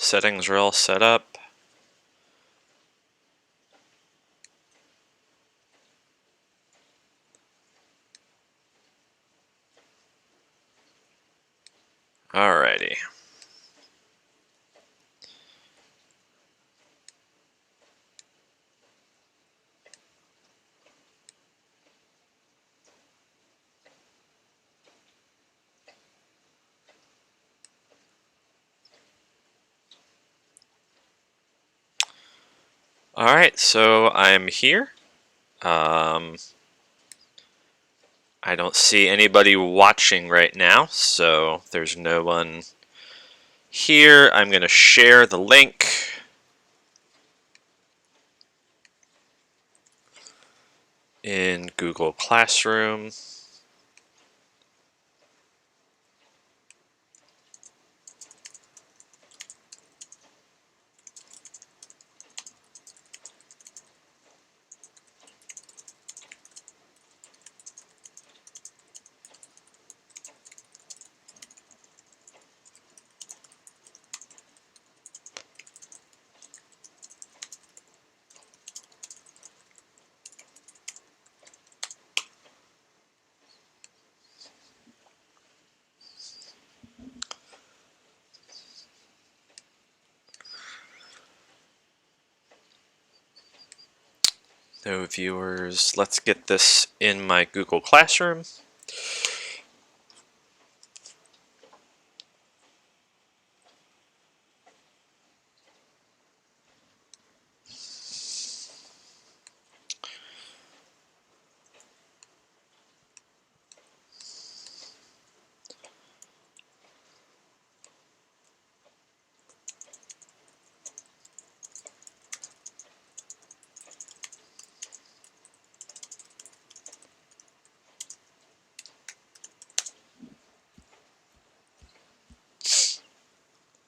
Settings are all set up. Alrighty. Alright, so I'm here. I don't see anybody watching right now, so there's no one here. I'm going to share the link. In Google Classroom. No viewers. Let's get this in my Google Classroom.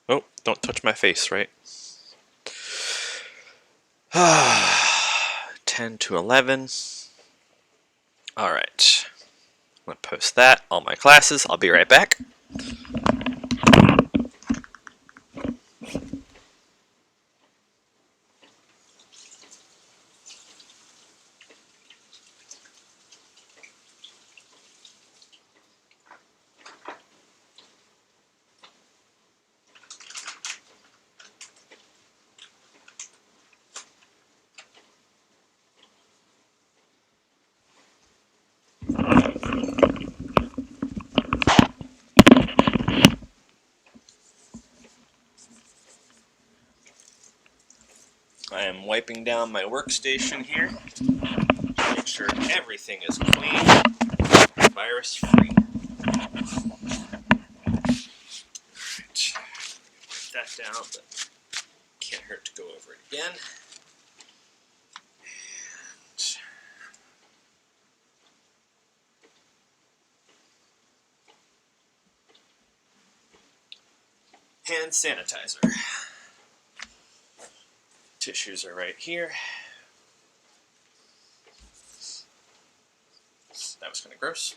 Oh, don't touch my face, right? 10 to 11. Alright. I'm going to post that, all my classes. I'll be right back. I am wiping down my workstation here. Make sure everything is clean, virus free. Alright. Wipe that down, but can't hurt to go over it again. Hand sanitizer. Tissues are right here. That was kind of gross.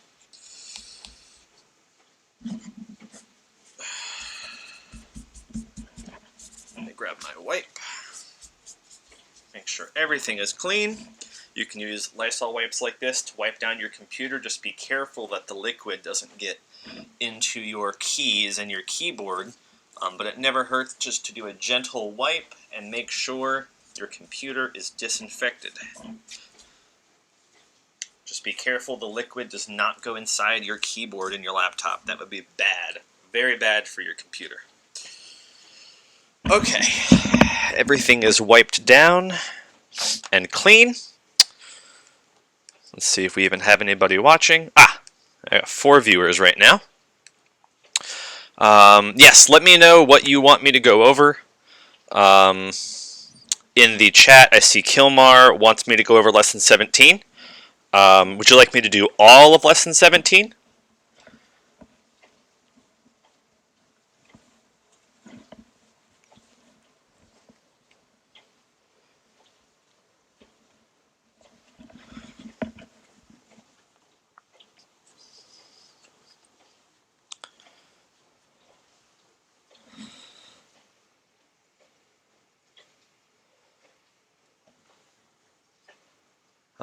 Let me grab my wipe. Make sure everything is clean. You can use Lysol wipes like this to wipe down your computer. Just be careful that the liquid doesn't get into your keys and your keyboard. But it never hurts just to do a gentle wipe and make sure your computer is disinfected. Just be careful the liquid does not go inside your keyboard in your laptop. That would be bad. Very bad for your computer. Okay. Everything is wiped down and clean. Let's see if we even have anybody watching. I got 4 viewers right now. Yes, let me know what you want me to go over. In the chat, I see Kilmar wants me to go over Lesson 17. Would you like me to do all of Lesson 17?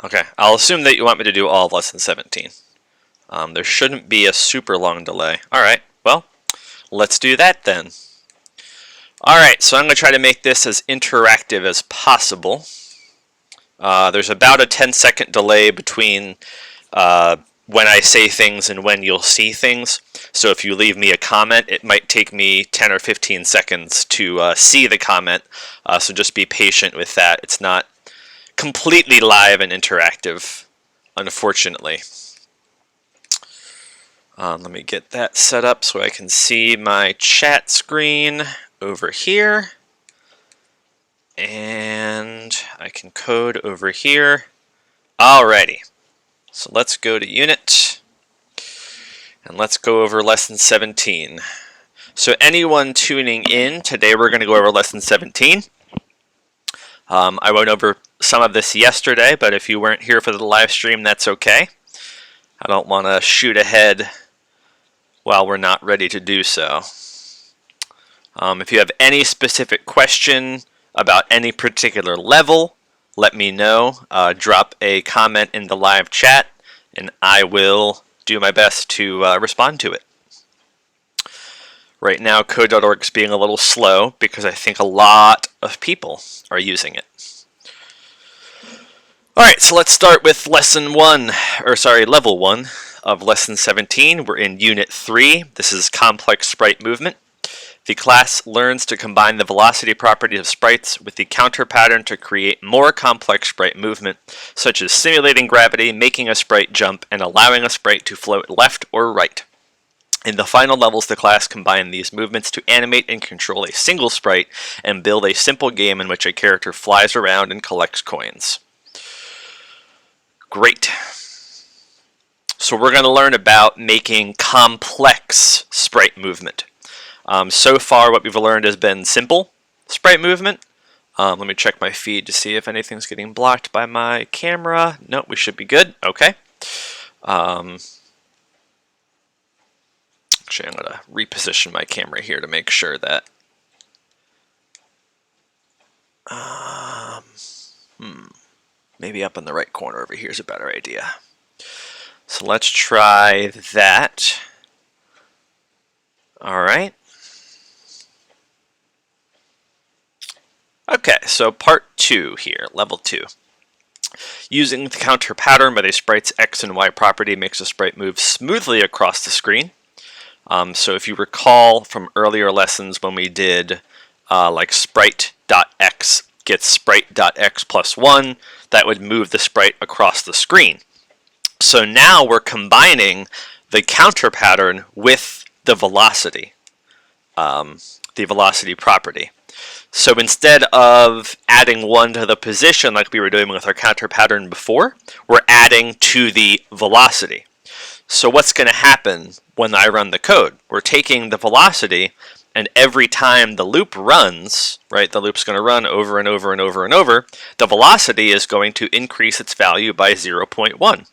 Okay, I'll assume that you want me to do all of lesson 17. There shouldn't be a super long delay. Alright, well, let's do that then. Alright, so I'm going to try to make this as interactive as possible. There's about a 10-second delay between when I say things and when you'll see things. So if you leave me a comment, it might take me 10 or 15 seconds to see the comment. So just be patient with that. It's not completely live and interactive, unfortunately. Let me get that set up so I can see my chat screen over here. And I can code over here. Alrighty. So let's go to Unit, and let's go over Lesson 17. So anyone tuning in, today we're going to go over Lesson 17. I went over some of this yesterday, but if you weren't here for the live stream, that's okay. I don't want to shoot ahead while we're not ready to do so. If you have any specific question about any particular level, let me know. Drop a comment in the live chat, and I will do my best to respond to it. Right now, code.org is being a little slow because I think a lot of people are using it. Alright, so let's start with level 1 of lesson 17. We're in Unit 3. This is Complex Sprite Movement. The class learns to combine the velocity properties of sprites with the counter pattern to create more complex sprite movement, such as simulating gravity, making a sprite jump, and allowing a sprite to float left or right. In the final levels, the class combined these movements to animate and control a single sprite and build a simple game in which a character flies around and collects coins. Great. So we're going to learn about making complex sprite movement. So far, what we've learned has been simple sprite movement. Let me check my feed to see if anything's getting blocked by my camera. Nope, we should be good. Okay. Actually, I'm going to reposition my camera here to make sure that... maybe up in the right corner over here is a better idea. So let's try that. All right. Okay, so part 2 here, level 2. Using the counter pattern with a sprite's X and Y property makes a sprite move smoothly across the screen. So if you recall from earlier lessons when we did like sprite.x gets sprite.x plus 1, that would move the sprite across the screen. So now we're combining the counter pattern with the velocity property. So instead of adding 1 to the position like we were doing with our counter pattern before, we're adding to the velocity. So what's going to happen when I run the code? We're taking the velocity, and every time the loop runs, right, the loop's going to run over and over and over and over, the velocity is going to increase its value by 0.1.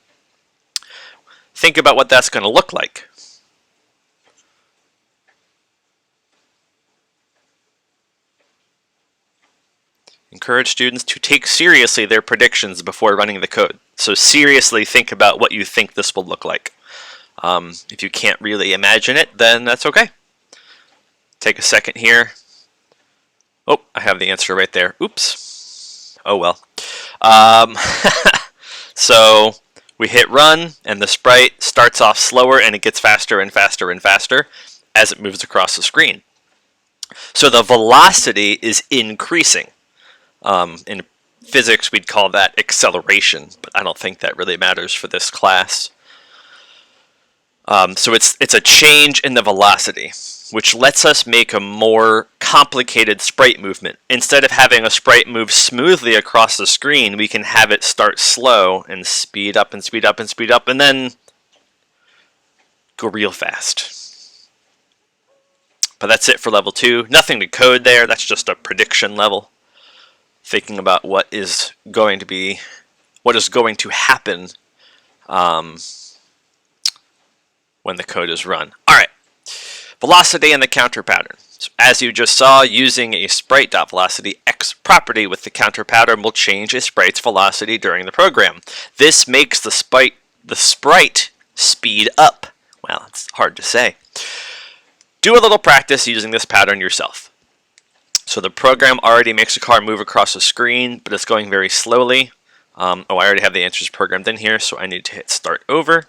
Think about what that's going to look like. Encourage students to take seriously their predictions before running the code. So seriously think about what you think this will look like. If you can't really imagine it, then that's okay. Take a second here. Oh, I have the answer right there. Oops. Oh well. So we hit run, and the sprite starts off slower, and it gets faster and faster and faster as it moves across the screen. So the velocity is increasing. In physics, we'd call that acceleration, but I don't think that really matters for this class. So it's a change in the velocity, which lets us make a more complicated sprite movement. Instead of having a sprite move smoothly across the screen, we can have it start slow and speed up and speed up and speed up, and then go real fast. But that's it for level 2. Nothing to code there. That's just a prediction level. Thinking about what is going to happen when the code is run. All right, velocity and the counter pattern. So as you just saw, using a sprite.velocityX property with the counter pattern will change a sprite's velocity during the program. This makes the sprite speed up. Well, it's hard to say. Do a little practice using this pattern yourself. So the program already makes a car move across the screen, but it's going very slowly. I already have the answers programmed in here, so I need to hit start over.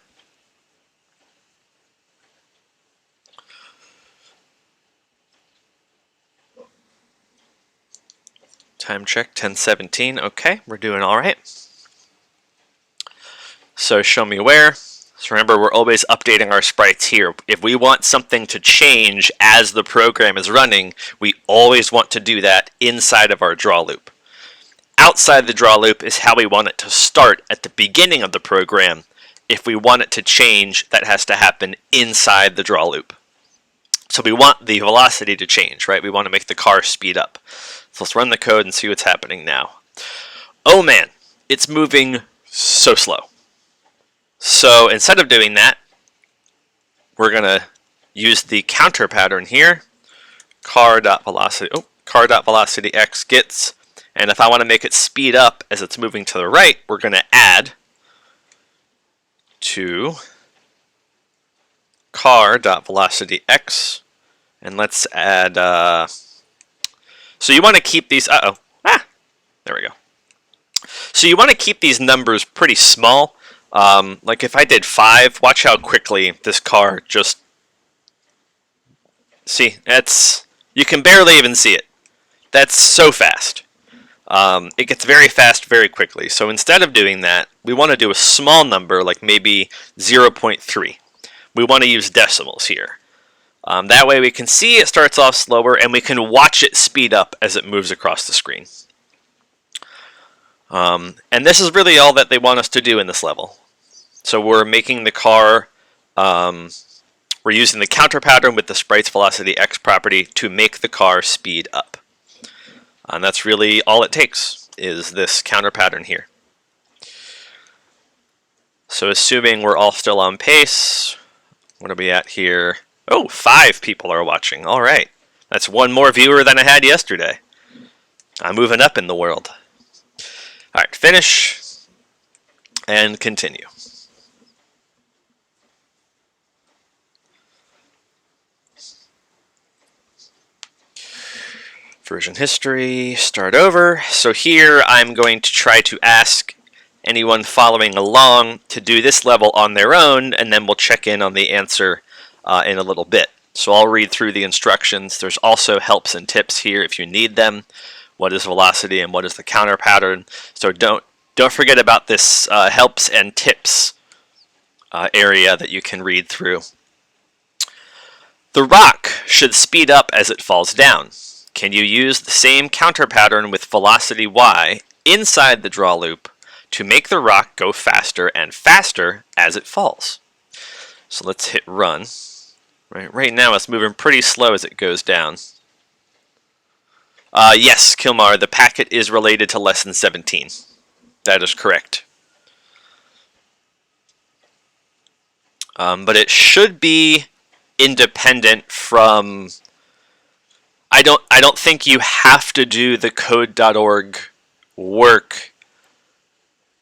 Time check, 10:17. Okay, we're doing all right. So show me where. So remember, we're always updating our sprites here. If we want something to change as the program is running, we always want to do that inside of our draw loop. Outside the draw loop is how we want it to start at the beginning of the program. If we want it to change, that has to happen inside the draw loop. So we want the velocity to change, right? We want to make the car speed up. So let's run the code and see what's happening now. Oh man, it's moving so slow. So instead of doing that, we're going to use the counter pattern here, car.velocityX gets, and if I want to make it speed up as it's moving to the right, we're going to add to car.velocityX, and let's add, so you want to keep these, there we go. So you want to keep these numbers pretty small. Like if I did 5, watch how quickly this car just, see, you can barely even see it. That's so fast. It gets very fast very quickly. So instead of doing that, we want to do a small number, like maybe 0.3. We want to use decimals here. That way we can see it starts off slower and we can watch it speed up as it moves across the screen. And this is really all that they want us to do in this level. So we're making the car, we're using the counter pattern with the sprite's velocity X property to make the car speed up. And that's really all it takes, is this counter pattern here. So assuming we're all still on pace, what are we at here? Oh, 5 people are watching. All right. That's 1 more viewer than I had yesterday. I'm moving up in the world. All right, finish and continue. Version history, start over. So here I'm going to try to ask anyone following along to do this level on their own, and then we'll check in on the answer in a little bit. So I'll read through the instructions. There's also helps and tips here if you need them. What is velocity and what is the counter pattern? So don't forget about this helps and tips area that you can read through. The rock should speed up as it falls down. Can you use the same counter pattern with velocity y inside the draw loop to make the rock go faster and faster as it falls? So let's hit run. Right now it's moving pretty slow as it goes down. Yes, Kilmar, the packet is related to lesson 17. That is correct. But it should be independent from... I don't think you have to do the code.org work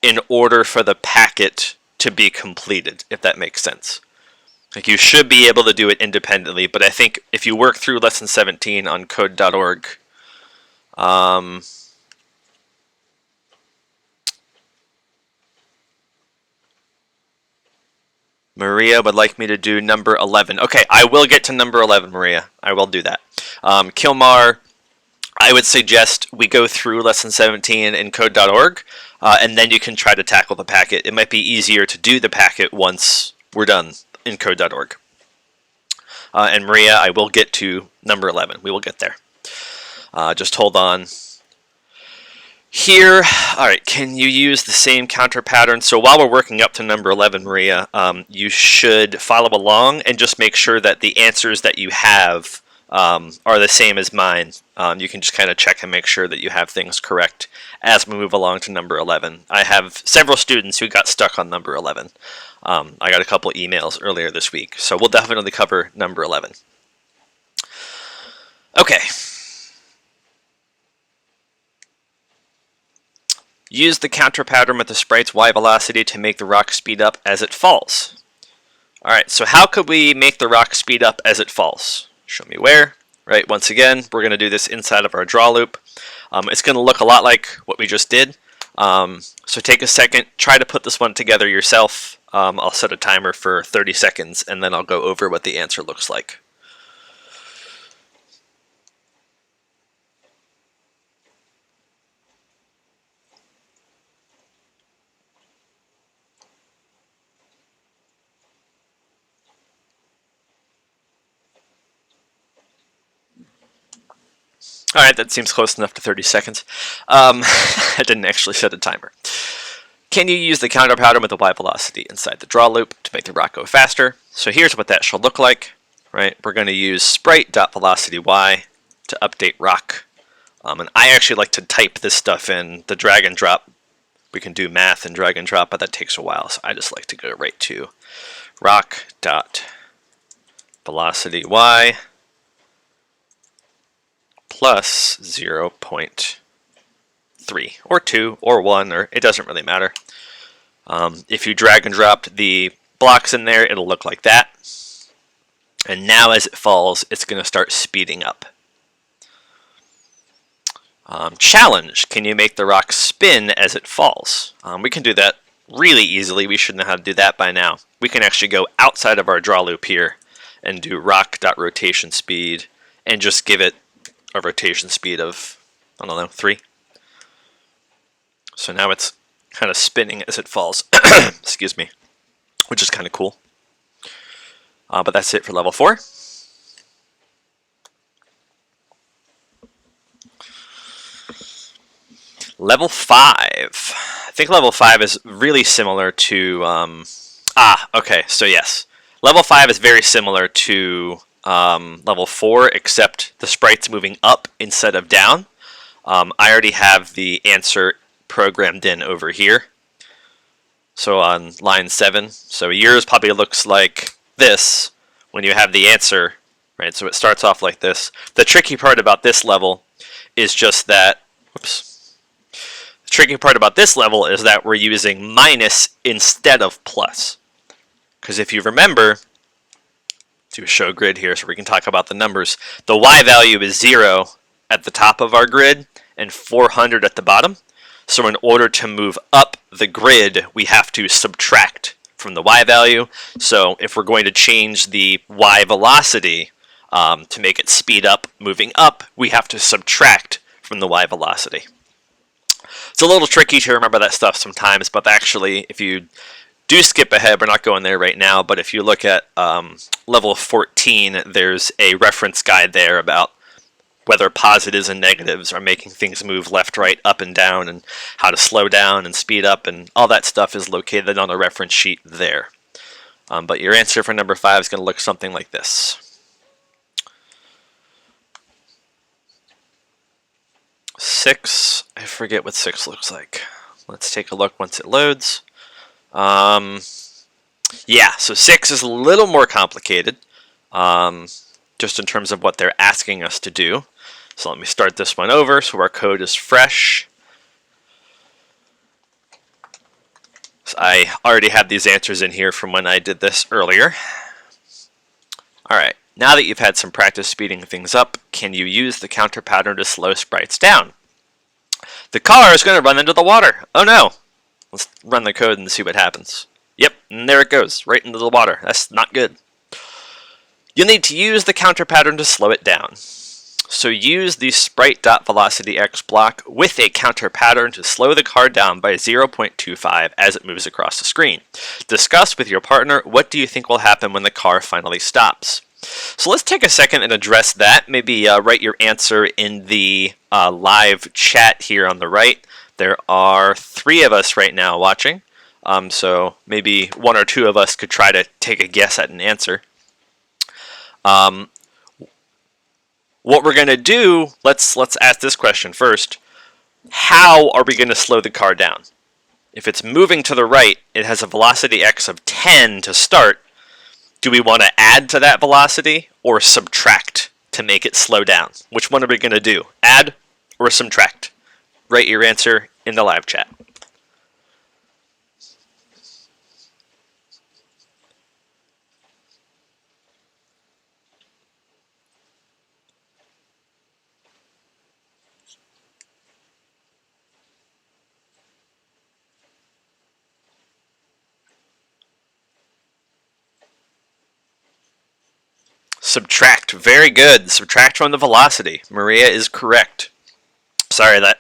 in order for the packet to be completed, if that makes sense. Like, you should be able to do it independently, but I think if you work through lesson 17 on code.org, Maria would like me to do number 11. Okay, I will get to number 11, Maria. I will do that. Kilmar, I would suggest we go through lesson 17 in code.org, and then you can try to tackle the packet. It might be easier to do the packet once we're done in code.org. And Maria, I will get to number 11. We will get there. Just hold on. Here, all right, can you use the same counter pattern? So while we're working up to number 11, Maria, you should follow along and just make sure that the answers that you have are the same as mine. You can just kind of check and make sure that you have things correct as we move along to number 11. I have several students who got stuck on number 11. I got a couple emails earlier this week, so we'll definitely cover number 11. Okay. Use the counter pattern with the sprite's y velocity to make the rock speed up as it falls. Alright, so how could we make the rock speed up as it falls? Show me where. Right, once again, we're going to do this inside of our draw loop. It's going to look a lot like what we just did. So take a second, try to put this one together yourself. I'll set a timer for 30 seconds, and then I'll go over what the answer looks like. Alright, that seems close enough to 30 seconds. I didn't actually set a timer. Can you use the counter pattern with the y velocity inside the draw loop to make the rock go faster? So here's what that should look like. Right, we're going to use sprite.velocity y to update rock. And I actually like to type this stuff in the drag and drop. We can do math and drag and drop, but that takes a while, so I just like to go right to rock.velocity y plus 0.3 or 2 or 1, or it doesn't really matter. If you drag and drop the blocks in there, it'll look like that. And now as it falls, it's going to start speeding up. Challenge, can you make the rock spin as it falls? We can do that really easily. We should know how to do that by now. We can actually go outside of our draw loop here and do rock.rotation speed and just give it a rotation speed of, I don't know, 3. So now it's kind of spinning as it falls, excuse me, which is kind of cool. But that's it for level 4. Level 5. I think level 5 is really similar to, okay, so yes. Level 5 is very similar to level 4, except the sprite's moving up instead of down. I already have the answer programmed in over here. So on line 7, so yours probably looks like this when you have the answer, right? So it starts off like this. The tricky part about this level is just that, whoops. The tricky part about this level is that we're using minus instead of plus. Because if you remember, do a show grid here so we can talk about the numbers. The y value is 0 at the top of our grid and 400 at the bottom. So in order to move up the grid, we have to subtract from the y value. So if we're going to change the y velocity to make it speed up moving up, we have to subtract from the y velocity. It's a little tricky to remember that stuff sometimes, but actually if you do skip ahead, we're not going there right now, but if you look at level 14, there's a reference guide there about whether positives and negatives are making things move left, right, up, and down, and how to slow down and speed up, and all that stuff is located on the reference sheet there. But your answer for number 5 is going to look something like this. 6, I forget what 6 looks like. Let's take a look once it loads. Yeah, so 6 is a little more complicated, just in terms of what they're asking us to do. So let me start this one over so our code is fresh. So I already had these answers in here from when I did this earlier. Alright, now that you've had some practice speeding things up, can you use the counter pattern to slow sprites down? The car is going to run into the water. Oh no! Let's run the code and see what happens. Yep, and there it goes, right into the water. That's not good. You'll need to use the counter pattern to slow it down. So use the sprite.velocityx block with a counter pattern to slow the car down by 0.25 as it moves across the screen. Discuss with your partner what do you think will happen when the car finally stops. So let's take a second and address that. Maybe write your answer in the live chat here on the right. There are 3 of us right now watching, so maybe 1 or 2 of us could try to take a guess at an answer. What we're going to do, let's ask this question first. How are we going to slow the car down? If it's moving to the right, it has a velocity x of 10 to start. Do we want to add to that velocity or subtract to make it slow down. Which one are we going to do? Add or subtract? Write your answer in the live chat. Subtract. Very good. Subtract from the velocity. Maria is correct. Sorry, that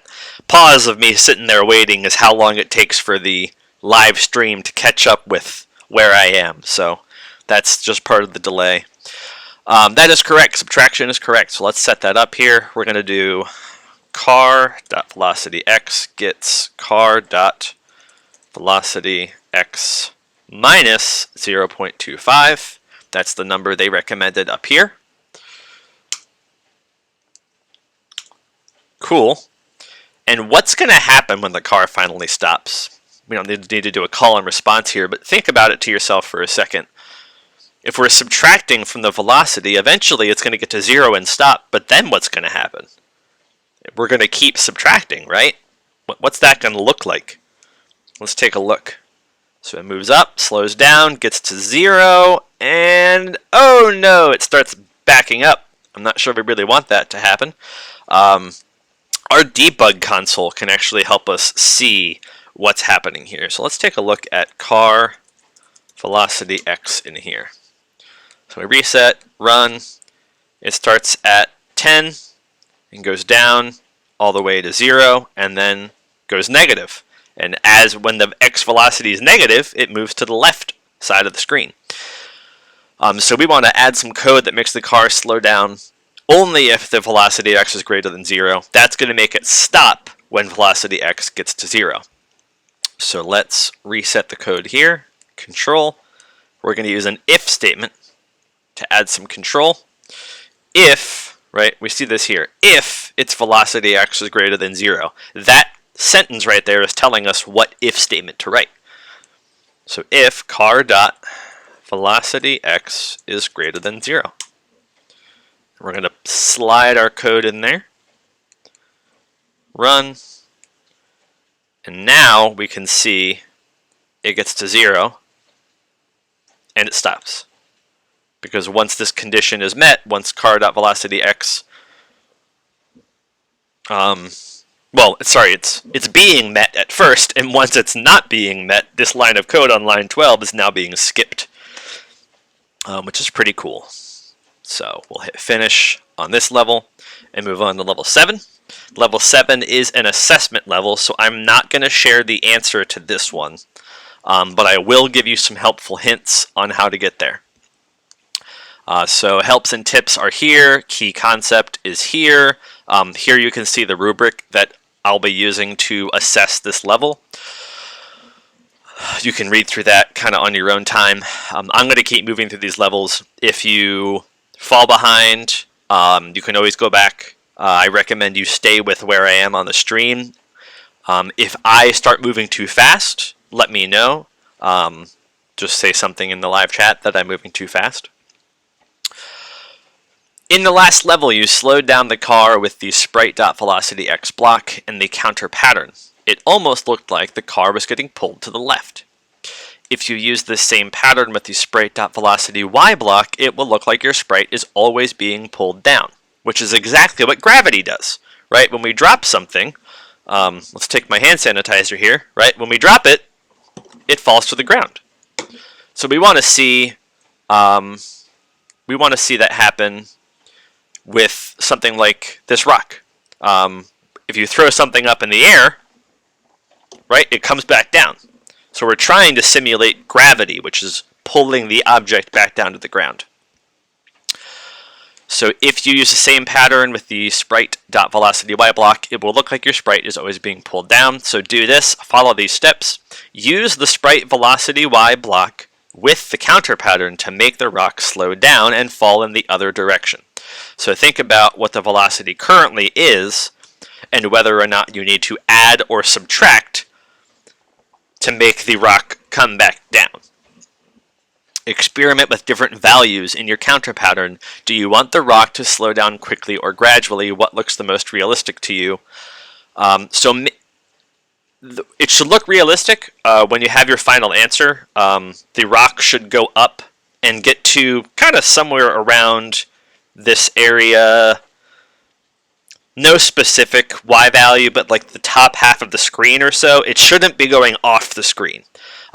pause of me sitting there waiting is how long it takes for the live stream to catch up with where I am. So that's just part of the delay. That is correct. Subtraction is correct. So let's set that up here. We're going to do car.velocity x gets car.velocity x minus 0.25. That's the number they recommended up here. Cool. And what's going to happen when the car finally stops? We don't need to do a call and response here, but think about it to yourself for a second. If we're subtracting from the velocity, eventually it's going to get to 0 and stop, but then what's going to happen? We're going to keep subtracting, right? What's that going to look like? Let's take a look. So it moves up, slows down, gets to 0, and oh no, it starts backing up. I'm not sure we really want that to happen. Our debug console can actually help us see what's happening here. So let's take a look at car velocity x in here. So we reset, run, it starts at 10 and goes down all the way to 0 and then goes negative. And when the x velocity is negative, it moves to the left side of the screen. So we want to add some code that makes the car slow down only if the velocity x is greater than 0. That's going to make it stop when velocity x gets to 0. So let's reset the code here. Control. We're going to use an if statement to add some control. If, right, we see this here, if its velocity x is greater than 0, that sentence right there is telling us what if statement to write. So if car.velocity x is greater than 0. We're going to slide our code in there, run, and now we can see it gets to 0 and it stops. Because once this condition is met, once car.velocity x, it's being met at first, and once it's not being met, this line of code on line 12 is now being skipped, which is pretty cool. So we'll hit finish on this level and move on to level 7. Level 7 is an assessment level, so I'm not going to share the answer to this one, but I will give you some helpful hints on how to get there. So helps and tips are here, key concept is here. Here you can see the rubric that I'll be using to assess this level. You can read through that kind of on your own time. I'm going to keep moving through these levels. If you fall behind, you can always go back. I recommend you stay with where I am on the stream. If I start moving too fast, let me know. Just say something in the live chat that I'm moving too fast. In the last level, you slowed down the car with the sprite.velocity x block and the counter pattern. It almost looked like the car was getting pulled to the left. If you use the same pattern with the sprite.velocity y block, it will look like your sprite is always being pulled down, which is exactly what gravity does, right? When we drop something, let's take my hand sanitizer here, right? When we drop it, it falls to the ground. So we want to see that happen with something like this rock. If you throw something up in the air, right, it comes back down. So we're trying to simulate gravity, which is pulling the object back down to the ground. So if you use the same pattern with the sprite.velocity y block, it will look like your sprite is always being pulled down. So do this, follow these steps, use the sprite velocity y block with the counter pattern to make the rock slow down and fall in the other direction. So think about what the velocity currently is and whether or not you need to add or subtract to make the rock come back down. Experiment with different values in your counter pattern. Do you want the rock to slow down quickly or gradually? What looks the most realistic to you? It should look realistic when you have your final answer. The rock should go up and get to kind of somewhere around this area. No specific Y value, but like the top half of the screen or so. It shouldn't be going off the screen.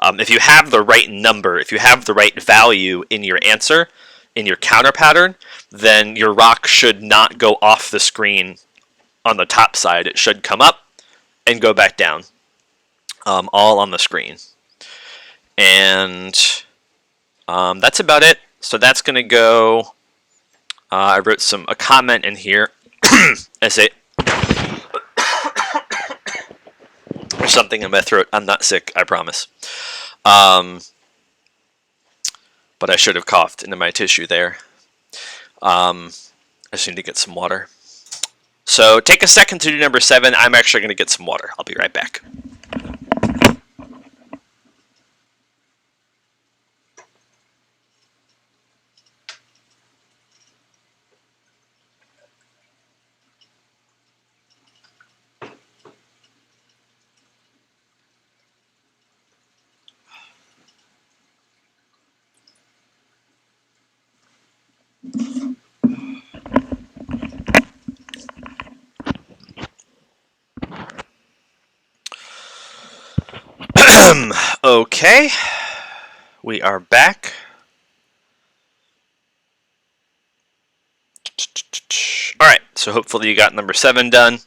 If you have the right number, if you have the right value in your answer, in your counter pattern, then your rock should not go off the screen on the top side. It should come up and go back down, all on the screen. And that's about it. So that's going to go, I wrote a comment in here as a or something in my throat. I'm not sick, I promise. But I should have coughed into my tissue there. I just need to get some water. So take a second to do number 7. I'm actually going to get some water. I'll be right back. Okay, we are back. Alright, so hopefully you got number 7 done.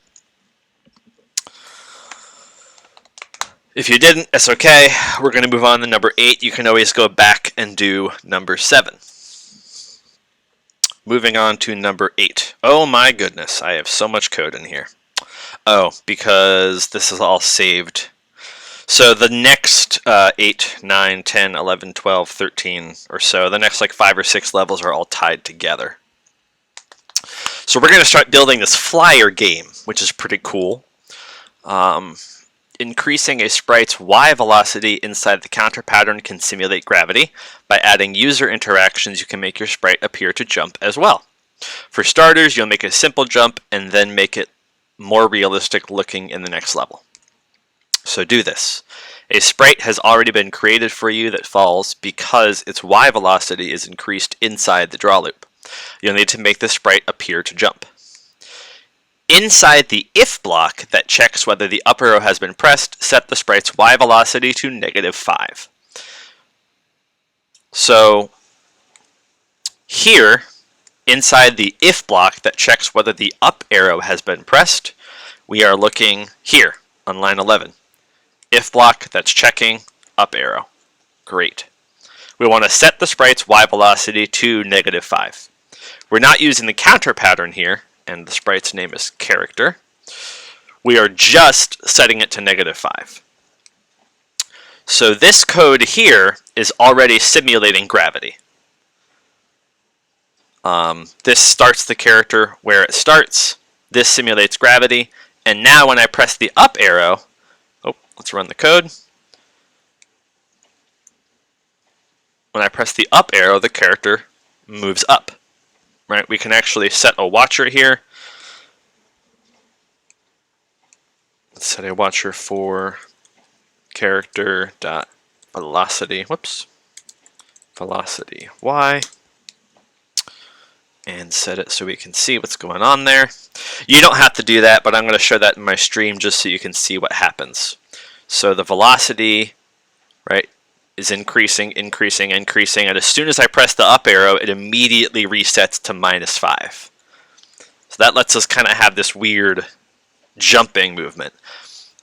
If you didn't, that's okay. We're going to move on to number 8. You can always go back and do number 7. Moving on to number 8. Oh my goodness, I have so much code in here. Oh, because this is all saved. So the next 8, 9, 10, 11, 12, 13 or so, the next like 5 or 6 levels are all tied together. So we're going to start building this flyer game, which is pretty cool. Increasing a sprite's Y velocity inside the counter pattern can simulate gravity. By adding user interactions, you can make your sprite appear to jump as well. For starters, you'll make a simple jump and then make it more realistic looking in the next level. So do this. A sprite has already been created for you that falls because its Y velocity is increased inside the draw loop. You'll need to make the sprite appear to jump. Inside the if block that checks whether the up arrow has been pressed, set the sprite's Y velocity to -5. So here, inside the if block that checks whether the up arrow has been pressed, we are looking here on line 11. If block that's checking up arrow. Great. We want to set the sprite's Y velocity to -5. We're not using the counter pattern here, and the sprite's name is character. We are just setting it to -5. So this code here is already simulating gravity. This starts the character where it starts. This simulates gravity. And now when I press the up arrow, let's run the code. When I press the up arrow, the character moves up. Right? We can actually set a watcher here. Let's set a watcher for character dot velocity. Whoops. Velocity Y. And set it so we can see what's going on there. You don't have to do that, but I'm going to show that in my stream just so you can see what happens. So the velocity, right, is increasing, increasing, increasing, and as soon as I press the up arrow, it immediately resets to -5. So that lets us kind of have this weird jumping movement.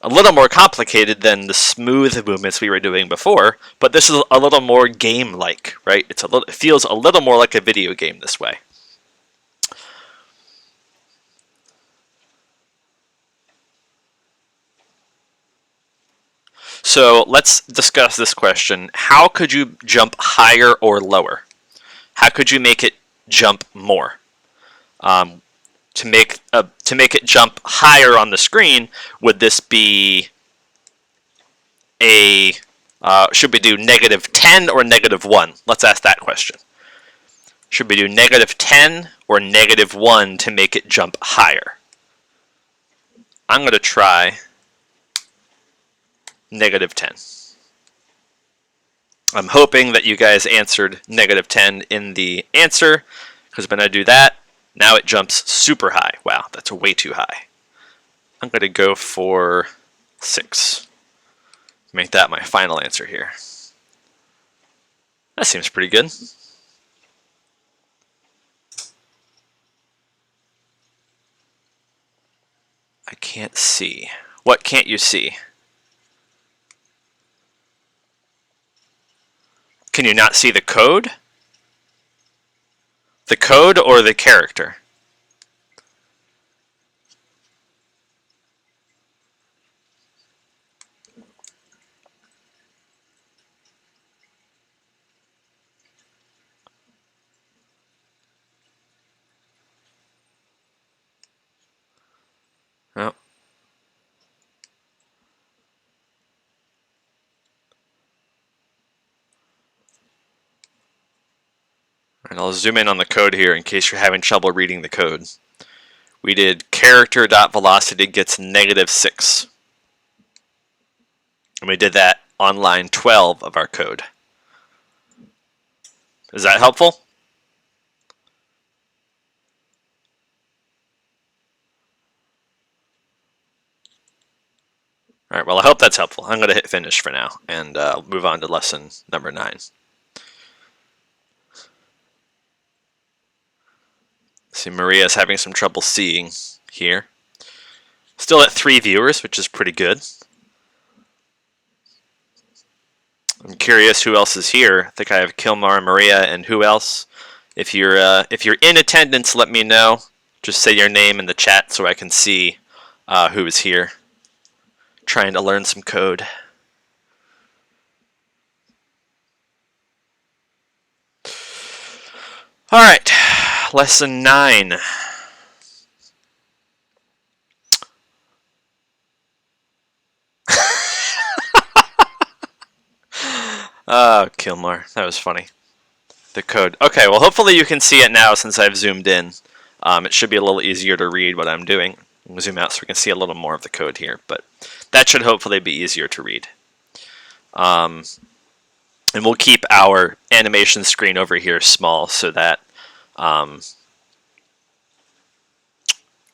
A little more complicated than the smooth movements we were doing before, but this is a little more game-like, right? It feels a little more like a video game this way. So let's discuss this question. How could you jump higher or lower? How could you make it jump more? To make it jump higher on the screen, would this be a Should we do -10 or -1? Let's ask that question. Should we do -10 or -1 to make it jump higher? I'm going to try -10. I'm hoping that you guys answered -10 in the answer, because when I do that, now it jumps super high. Wow, that's way too high. I'm going to go for 6. Make that my final answer here. That seems pretty good. I can't see. What can't you see? Can you not see the code? The code or the character? Oh. And I'll zoom in on the code here in case you're having trouble reading the code. We did character.velocity gets -6. And we did that on line 12 of our code. Is that helpful? All right, well, I hope that's helpful. I'm going to hit finish for now and move on to lesson number 9. See, Maria's having some trouble seeing here. Still at 3 viewers, which is pretty good. I'm curious who else is here. I think I have Kilmar and Maria, and who else? If you're in attendance, let me know. Just say your name in the chat so I can see who is here. Trying to learn some code. All right, lesson 9. Oh, Kilmar, that was funny. The code. Okay, well, hopefully you can see it now since I've zoomed in. It should be a little easier to read what I'm doing. I'll zoom out so we can see a little more of the code here, but that should hopefully be easier to read. And we'll keep our animation screen over here small so that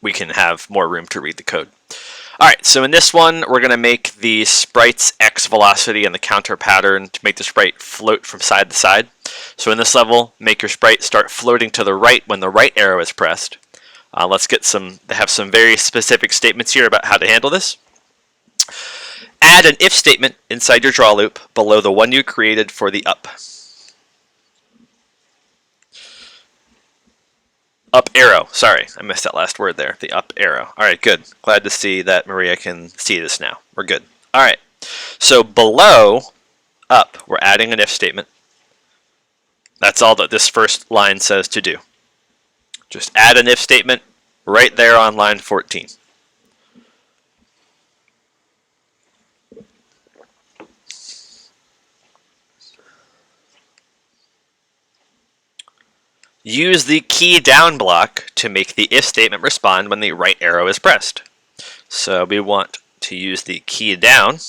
we can have more room to read the code. All right, so in this one, we're going to make the sprite's x velocity and the counter pattern to make the sprite float from side to side. So in this level, make your sprite start floating to the right when the right arrow is pressed. Let's get they have some very specific statements here about how to handle this. Add an if statement inside your draw loop below the one you created for the up. Up arrow. Sorry, I missed that last word there. The up arrow. All right, good. Glad to see that Maria can see this now. We're good. All right. So below up, we're adding an if statement. That's all that this first line says to do. Just add an if statement right there on line 14. Use the key down block to make the if statement respond when the right arrow is pressed. So we want to use the key down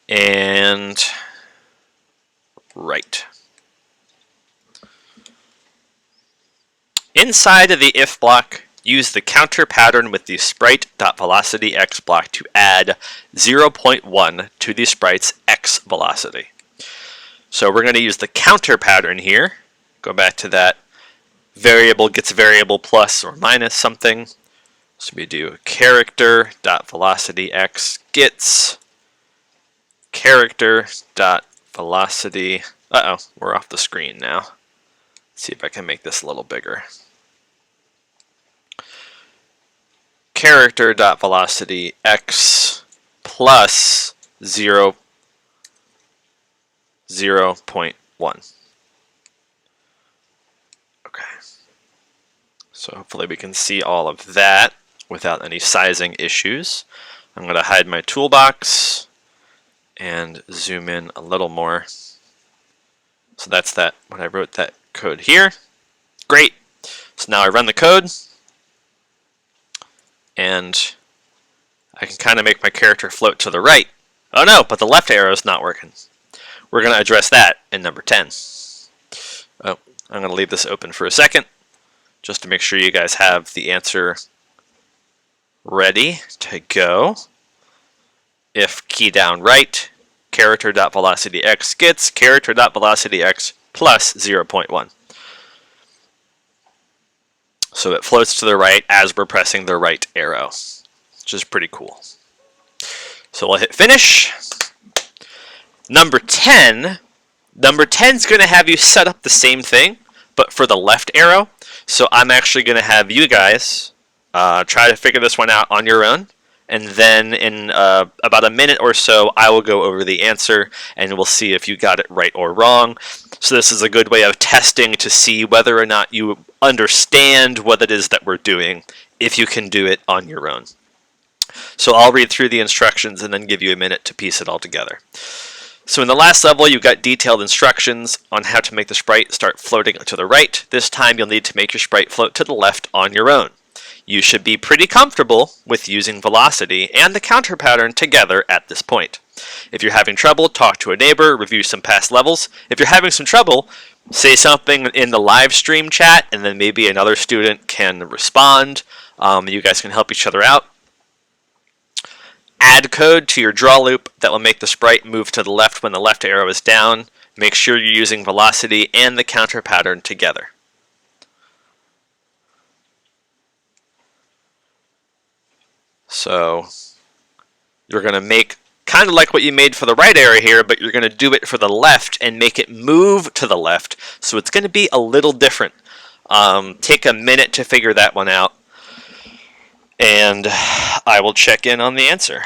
and right. Inside of the if block, use the counter pattern with the sprite.velocityx block to add 0.1 to the sprite's x velocity. So we're going to use the counter pattern here. Go back to that variable gets variable plus or minus something. So we do character.velocityx gets character.velocity. Uh-oh, we're off the screen now. Let's see if I can make this a little bigger. Character.velocityx plus 0.1. Okay. So hopefully we can see all of that without any sizing issues. I'm going to hide my toolbox and zoom in a little more. So that's that when I wrote that code here. Great. So now I run the code, and I can kind of make my character float to the right. Oh no, but the left arrow is not working. We're going to address that in number 10. Oh, I'm going to leave this open for a second, just to make sure you guys have the answer ready to go. If key down right, character.velocityx gets character.velocityx plus 0.1. So it floats to the right as we're pressing the right arrow, which is pretty cool. So we'll hit finish. Number 10 is going to have you set up the same thing, but for the left arrow. So I'm actually going to have you guys try to figure this one out on your own. And then in about a minute or so, I will go over the answer, and we'll see if you got it right or wrong. So this is a good way of testing to see whether or not you understand what it is that we're doing, if you can do it on your own. So I'll read through the instructions and then give you a minute to piece it all together. So in the last level, you got detailed instructions on how to make the sprite start floating to the right. This time you'll need to make your sprite float to the left on your own. You should be pretty comfortable with using velocity and the counter pattern together at this point. If you're having trouble, talk to a neighbor, review some past levels. If you're having some trouble, say something in the live stream chat, and then maybe another student can respond. You guys can help each other out. Add code to your draw loop that will make the sprite move to the left when the left arrow is down. Make sure you're using velocity and the counter pattern together. So you're going to make kind of like what you made for the right arrow here, but you're going to do it for the left and make it move to the left. So it's going to be a little different. Take a minute to figure that one out, and I will check in on the answer.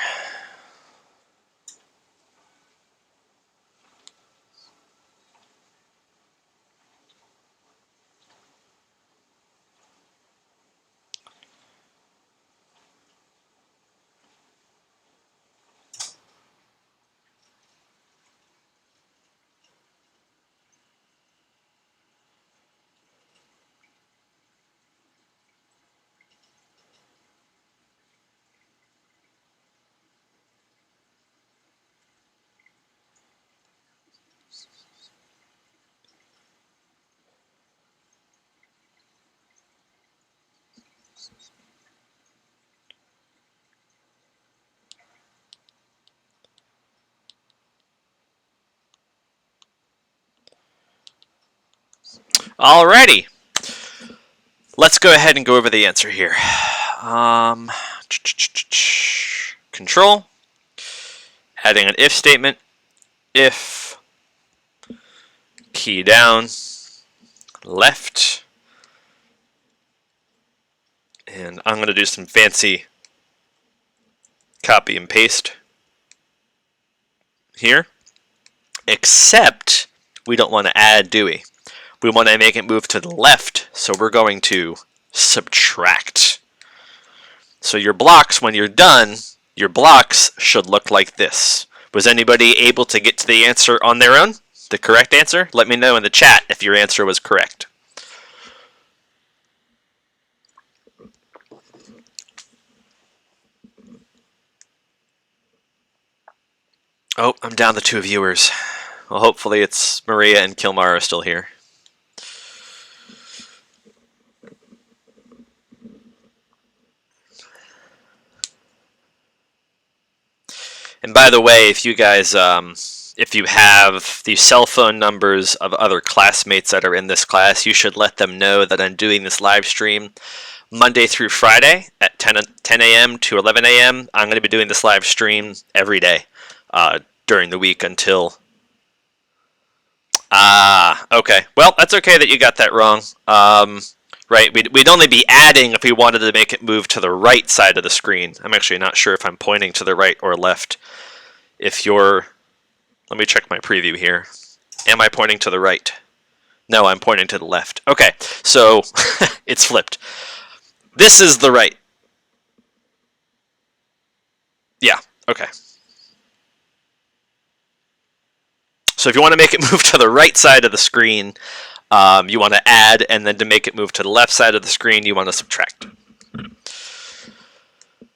Alrighty, let's go ahead and go over the answer here. Control, adding an if statement, if key down, left, and I'm going to do some fancy copy and paste here, except we don't want to add, do we? We want to make it move to the left, so we're going to subtract. So your blocks, when you're done, your blocks should look like this. Was anybody able to get to the answer on their own? The correct answer? Let me know in the chat if your answer was correct. Oh, I'm down to 2 viewers. Well, hopefully it's Maria and Kilmar are still here. And by the way, if you guys, if you have the cell phone numbers of other classmates that are in this class, you should let them know that I'm doing this live stream Monday through Friday at 10 a.m. to 11 a.m. I'm going to be doing this live stream every day during the week until... okay. Well, that's okay that you got that wrong. Right, we'd only be adding if we wanted to make it move to the right side of the screen. I'm actually not sure if I'm pointing to the right or left. If you're... Let me check my preview here. Am I pointing to the right? No, I'm pointing to the left. Okay, so it's flipped. This is the right. Yeah, okay. So if you want to make it move to the right side of the screen, you want to add, and then to make it move to the left side of the screen, you want to subtract.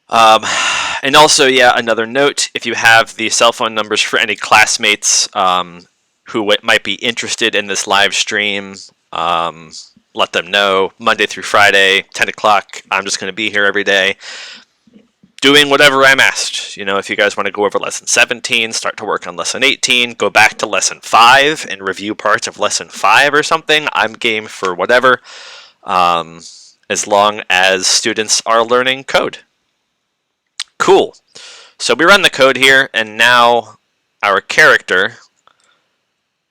And also, yeah, another note, if you have the cell phone numbers for any classmates who might be interested in this live stream, let them know. Monday through Friday, 10 o'clock, I'm just going to be here every day doing whatever I'm asked. You know, if you guys want to go over lesson 17, start to work on lesson 18, go back to lesson 5 and review parts of lesson 5 or something, I'm game for whatever, as long as students are learning code. Cool. So we run the code here, and now our character,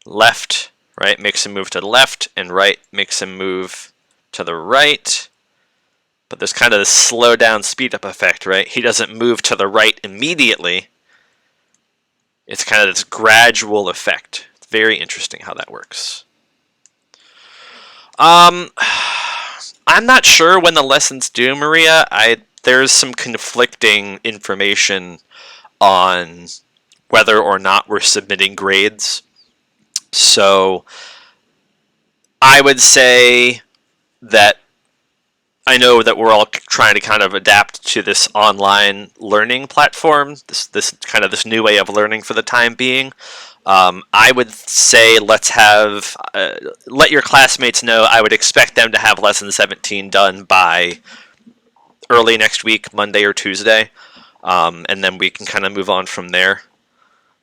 left, right, makes him move to the left, and right makes him move to the right. But there's kind of this slow down, speed up effect, right? He doesn't move to the right immediately. It's kind of this gradual effect. It's very interesting how that works. I'm not sure when the lesson's due, Maria. There's some conflicting information on whether or not we're submitting grades. So I would say that I know that we're all trying to kind of adapt to this online learning platform, this new way of learning for the time being. I would say let your classmates know. I would expect them to have lesson 17 done by early next week, Monday or Tuesday, and then we can kind of move on from there.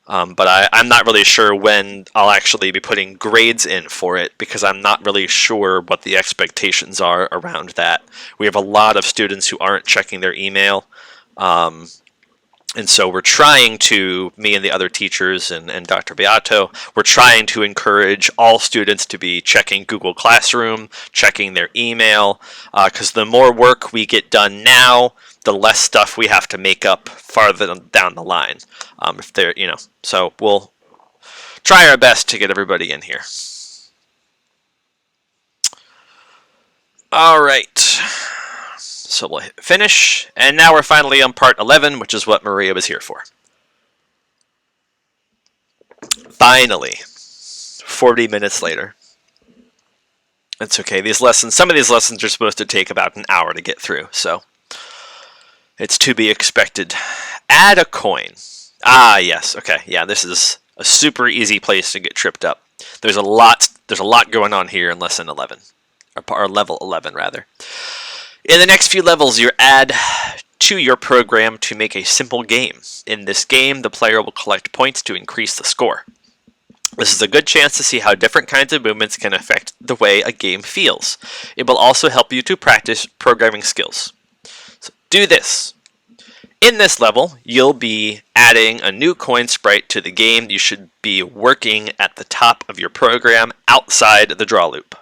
But I'm not really sure when I'll actually be putting grades in for it, because I'm not really sure what the expectations are around that. We have a lot of students who aren't checking their email, and so we're trying to, me and the other teachers and Dr. Beato, we're trying to encourage all students to be checking Google Classroom, checking their email, because the more work we get done now, the less stuff we have to make up farther down the line. If they're, so we'll try our best to get everybody in here. All right. So we'll hit finish, and now we're finally on part 11, which is what Maria was here for. Finally, 40 minutes later. It's okay. Some of these lessons are supposed to take about an hour to get through, so it's to be expected. Add a coin. Ah, yes. Okay. Yeah, this is a super easy place to get tripped up. There's a lot going on here in lesson 11, or level 11 rather. In the next few levels, you add to your program to make a simple game. In this game, the player will collect points to increase the score. This is a good chance to see how different kinds of movements can affect the way a game feels. It will also help you to practice programming skills. So do this. In this level, you'll be adding a new coin sprite to the game. You should be working at the top of your program outside the draw loop.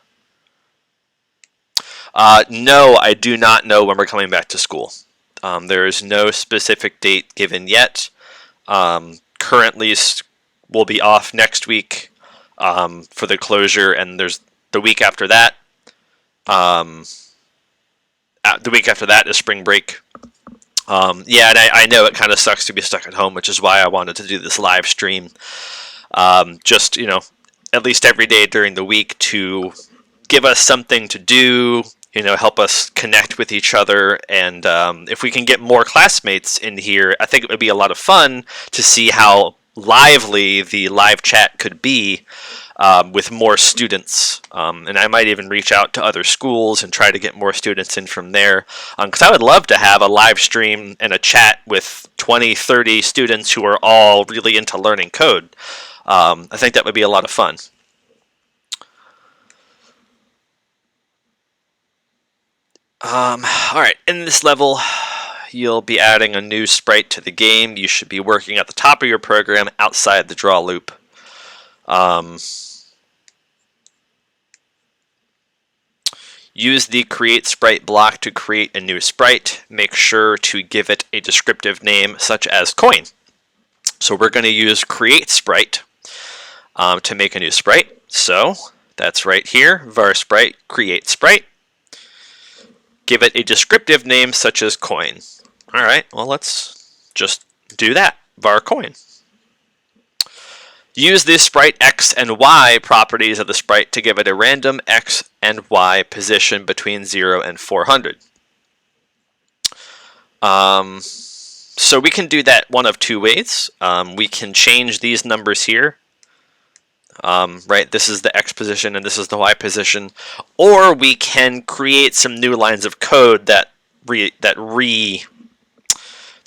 No, I do not know when we're coming back to school. There is no specific date given yet. Currently, we'll be off next week for the closure, and there's the week after that. The week after that is spring break. Yeah, and I know it kind of sucks to be stuck at home, which is why I wanted to do this live stream. Just, at least every day during the week to give us something to do, help us connect with each other. And if we can get more classmates in here, I think it would be a lot of fun to see how lively the live chat could be with more students. And I might even reach out to other schools and try to get more students in from there. Because I would love to have a live stream and a chat with 20, 30 students who are all really into learning code. I think that would be a lot of fun. Alright, in this level, you'll be adding a new sprite to the game. You should be working at the top of your program outside the draw loop. Use the create sprite block to create a new sprite. Make sure to give it a descriptive name such as coin. So we're going to use create sprite to make a new sprite. So that's right here, var sprite, create sprite. Give it a descriptive name such as coin. All right, well, let's just do that, var coin. Use the sprite X and Y properties of the sprite to give it a random X and Y position between 0 and 400. So we can do that one of two ways. We can change these numbers here. Right, this is the X position and this is the Y position. Or we can create some new lines of code that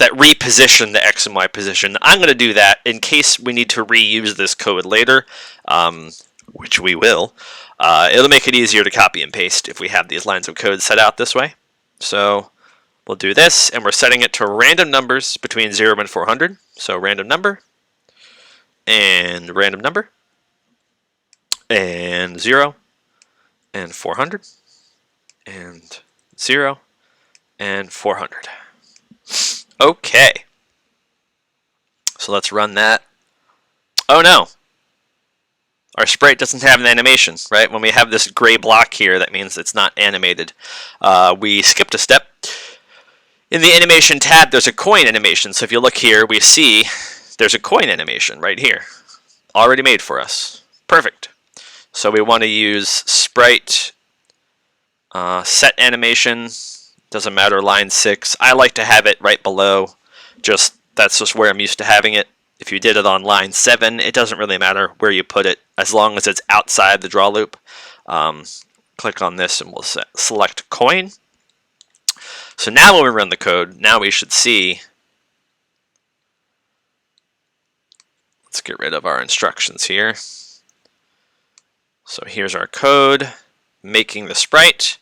reposition the X and Y position. I'm going to do that in case we need to reuse this code later, which we will. It'll make it easier to copy and paste if we have these lines of code set out this way. So we'll do this, and we're setting it to random numbers between 0 and 400. So random number, and random number, and 0, and 400, and 0, and 400. Okay. So let's run that. Oh no! Our sprite doesn't have an animation, right? When we have this gray block here, that means it's not animated. We skipped a step. In the animation tab, there's a coin animation. So if you look here, we see there's a coin animation right here, already made for us. Perfect. So we want to use sprite set animation. Doesn't matter, line 6. I like to have it right below. That's just where I'm used to having it. If you did it on line 7, it doesn't really matter where you put it, as long as it's outside the draw loop. Click on this and we'll select coin. So now when we run the code, now we should see. Let's get rid of our instructions here. So here's our code, making the sprite.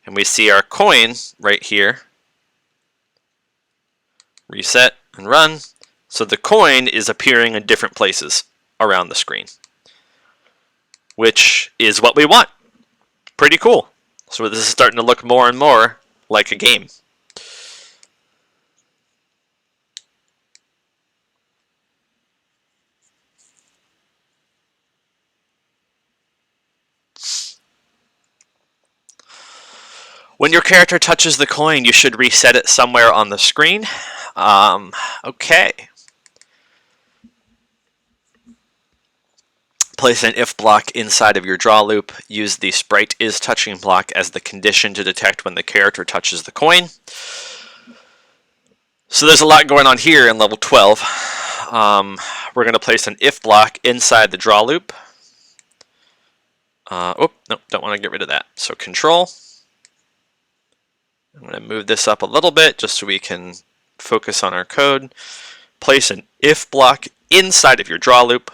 And we see our coin right here. Reset and run. So the coin is appearing in different places around the screen, which is what we want. Pretty cool. So this is starting to look more and more like a game. When your character touches the coin, you should reset it somewhere on the screen. Okay. Place an if block inside of your draw loop. Use the sprite is touching block as the condition to detect when the character touches the coin. So there's a lot going on here in level 12. We're going to place an if block inside the draw loop. Oh, no, don't want to get rid of that. So control. I'm going to move this up a little bit just so we can focus on our code. Place an if block inside of your draw loop.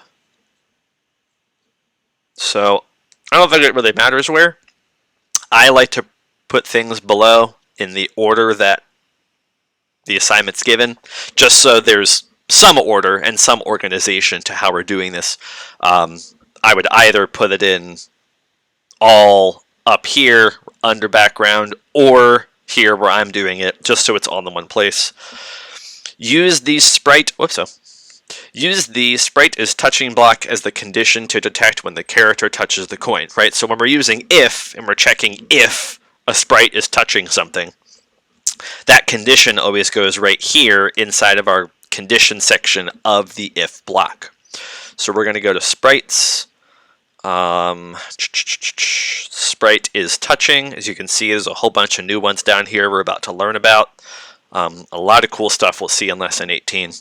So I don't think it really matters where. I like to put things below in the order that the assignment's given, just so there's some order and some organization to how we're doing this. I would either put it in all up here under background, or here where I'm doing it, just so it's all in one place. Use the sprite. Use the sprite is touching block as the condition to detect when the character touches the coin. Right. So when we're using if and we're checking if a sprite is touching something, that condition always goes right here inside of our condition section of the if block. So we're going to go to sprites. Sprite is touching. As you can see, there's a whole bunch of new ones down here we're about to learn about. A lot of cool stuff we'll see in lesson 18.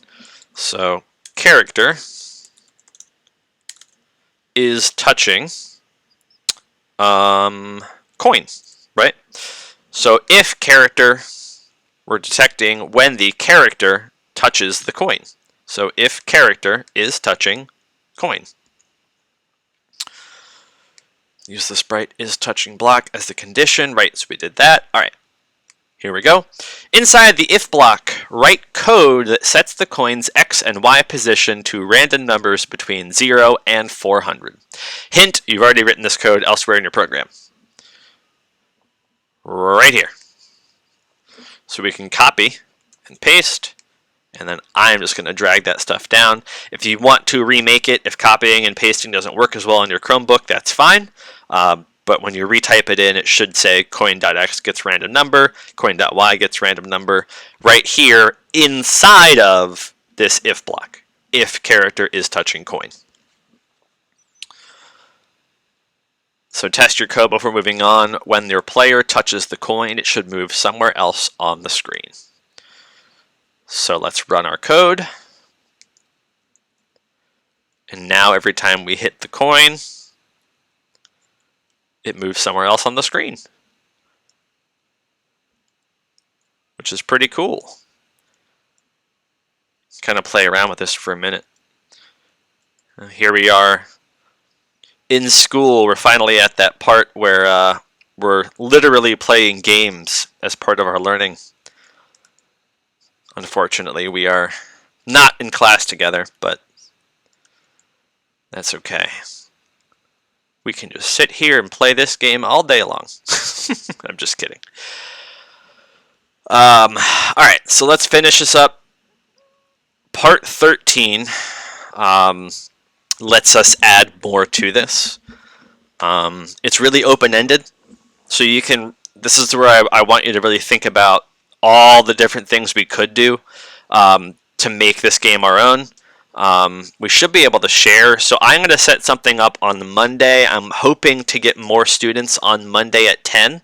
So character is touching coin, right? So if character, we're detecting when the character touches the coin. So if character is touching coin. Use the sprite is touching block as the condition. Right, so we did that. All right, here we go. Inside the if block, write code that sets the coin's X and Y position to random numbers between 0 and 400. Hint, you've already written this code elsewhere in your program. Right here. So we can copy and paste. And then I'm just going to drag that stuff down. If you want to remake it, if copying and pasting doesn't work as well on your Chromebook, that's fine. But when you retype it in, it should say coin.x gets random number, coin.y gets random number, right here inside of this if block, if character is touching coin. So test your code before moving on. When your player touches the coin, it should move somewhere else on the screen. So let's run our code. And now every time we hit the coin, it moves somewhere else on the screen, which is pretty cool. Kind of play around with this for a minute. Here we are in school. We're finally at that part where we're literally playing games as part of our learning. Unfortunately, we are not in class together, but that's okay. We can just sit here and play this game all day long. I'm just kidding. Alright, so let's finish this up. Part 13 lets us add more to this. It's really open-ended, so you can. This is where I want you to really think about all the different things we could do to make this game our own. We should be able to share, so I'm going to set something up on Monday. I'm hoping to get more students on Monday at 10.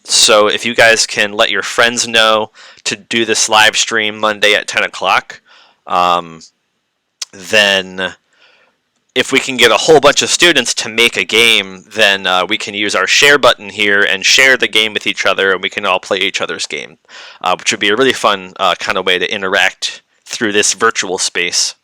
So if you guys can let your friends know to do this live stream Monday at 10 o'clock, then if we can get a whole bunch of students to make a game, then we can use our share button here and share the game with each other, and we can all play each other's game, which would be a really fun kind of way to interact through this virtual space.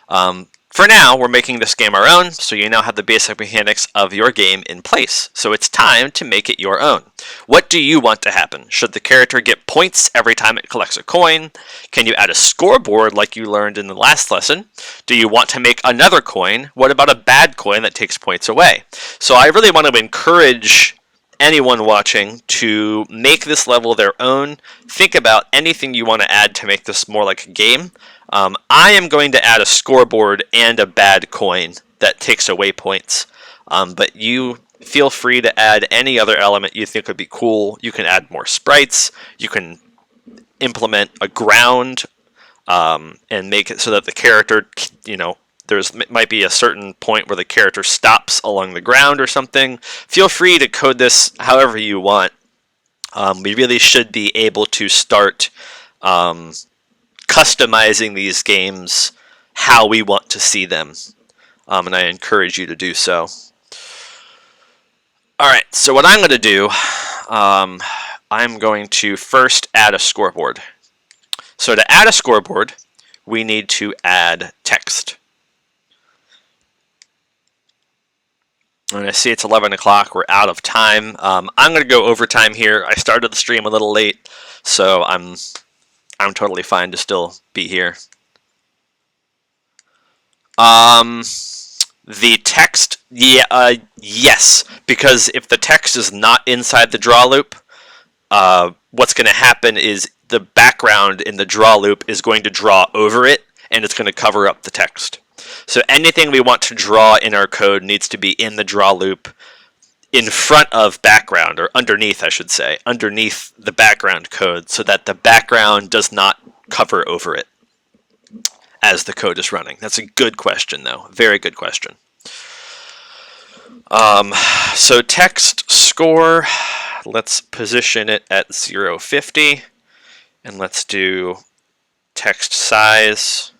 For now, we're making this game our own, so you now have the basic mechanics of your game in place. So it's time to make it your own. What do you want to happen? Should the character get points every time it collects a coin? Can you add a scoreboard like you learned in the last lesson? Do you want to make another coin? What about a bad coin that takes points away? So I really want to encourage anyone watching to make this level their own. Think about anything you want to add to make this more like a game. I am going to add a scoreboard and a bad coin that takes away points, but you feel free to add any other element you think would be cool. You can add more sprites, you can implement a ground and make it so that the character, might be a certain point where the character stops along the ground or something. Feel free to code this however you want. We really should be able to start customizing these games how we want to see them, and I encourage you to do so. Alright, so what I'm going to do, I'm going to first add a scoreboard. So to add a scoreboard, we need to add text. And I see it's 11 o'clock, we're out of time. I'm going to go overtime here. I started the stream a little late, so I'm totally fine to still be here. The text, yes, because if the text is not inside the draw loop, what's going to happen is the background in the draw loop is going to draw over it, and it's going to cover up the text. So anything we want to draw in our code needs to be in the draw loop in front of background, or underneath, I should say, underneath the background code, so that the background does not cover over it as the code is running. That's a good question, though. Very good question. So text score, let's position it at 0.50, and let's do text size.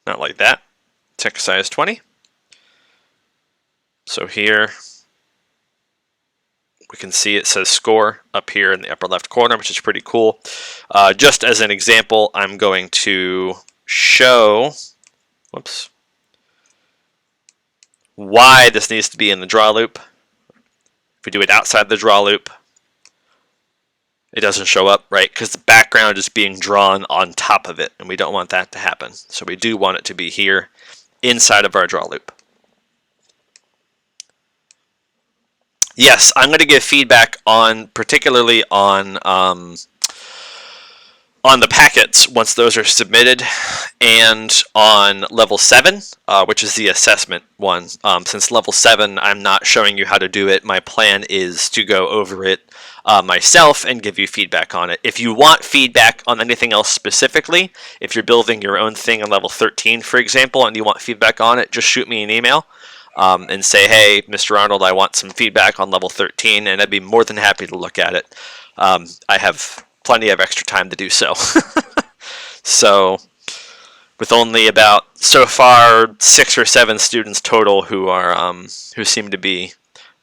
Not like that. Text size 20. So here we can see it says score up here in the upper left corner, which is pretty cool. Just as an example, I'm going to show, why this needs to be in the draw loop. If we do it outside the draw loop, it doesn't show up, right? Because the background is being drawn on top of it, and we don't want that to happen. So we do want it to be here inside of our draw loop. Yes, I'm going to give feedback on, particularly on on the packets once those are submitted, and on level 7, which is the assessment one. Since level 7 I'm not showing you how to do it, my plan is to go over it myself and give you feedback on it. If you want feedback on anything else specifically, if you're building your own thing on level 13 for example and you want feedback on it, just shoot me an email and say, hey Mr. Arnold, I want some feedback on level 13, and I'd be more than happy to look at it. I have plenty of extra time to do so. So with only about so far 6 or 7 students total who are who seem to be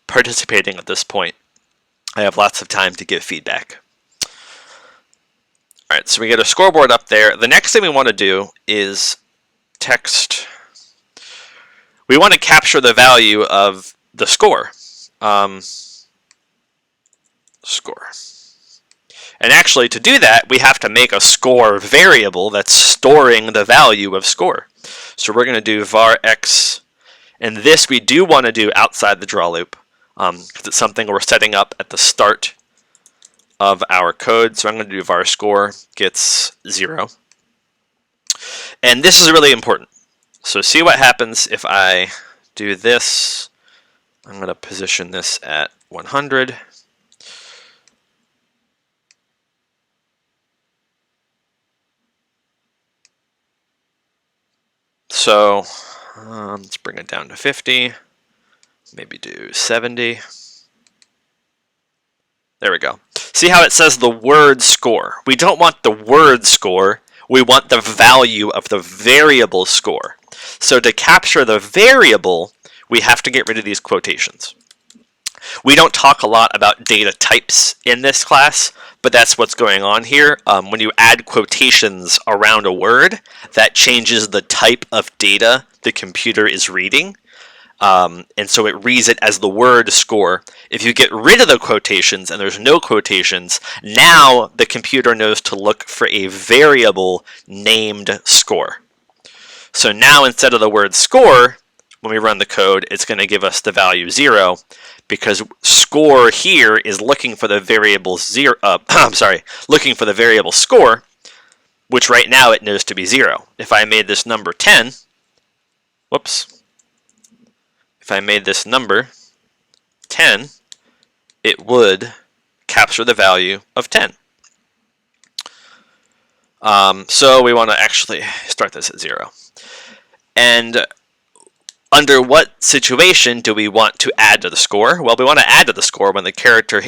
participating at this point, I have lots of time to give feedback. All right, so we get a scoreboard up there. The next thing we want to do is text. We want to capture the value of the score. Score. And actually, to do that, we have to make a score variable that's storing the value of score. So we're going to do var x, and this we do want to do outside the draw loop, because it's something we're setting up at the start of our code. So I'm going to do var score gets 0. And this is really important. So see what happens if I do this. I'm going to position this at 100. So let's bring it down to 50, maybe do 70. There we go. See how it says the word score? We don't want the word score, we want the value of the variable score. So to capture the variable, we have to get rid of these quotations. We don't talk a lot about data types in this class, but that's what's going on here. When you add quotations around a word, that changes the type of data the computer is reading. And so it reads it as the word score. If you get rid of the quotations and there's no quotations, now the computer knows to look for a variable named score. So now instead of the word score, when we run the code, it's going to give us the value 0, because score here is looking for the variable looking for the variable score, which right now it knows to be 0. If I made this number 10, whoops, if I made this number 10, it would capture the value of 10. So we want to actually start this at 0. And under what situation do we want to add to the score? Well, we want to add to the score when the character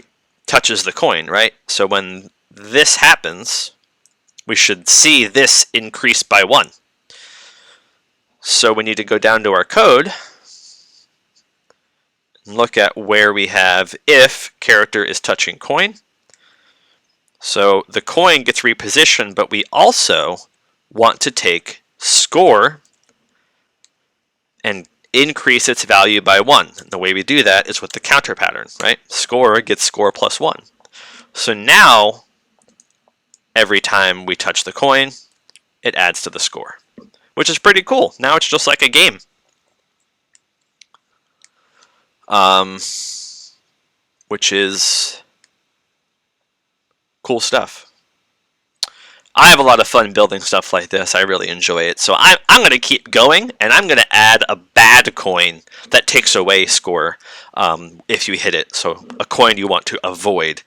touches the coin, right? So when this happens, we should see this increase by 1. So we need to go down to our code and look at where we have if character is touching coin. So the coin gets repositioned, but we also want to take score and increase its value by 1. And the way we do that is with the counter pattern, right? Score gets score plus 1. So now, every time we touch the coin, it adds to the score, which is pretty cool. Now it's just like a game. Which is cool stuff. I have a lot of fun building stuff like this. I really enjoy it. So I'm going to keep going, and I'm going to add a bad coin that takes away score if you hit it. So a coin you want to avoid.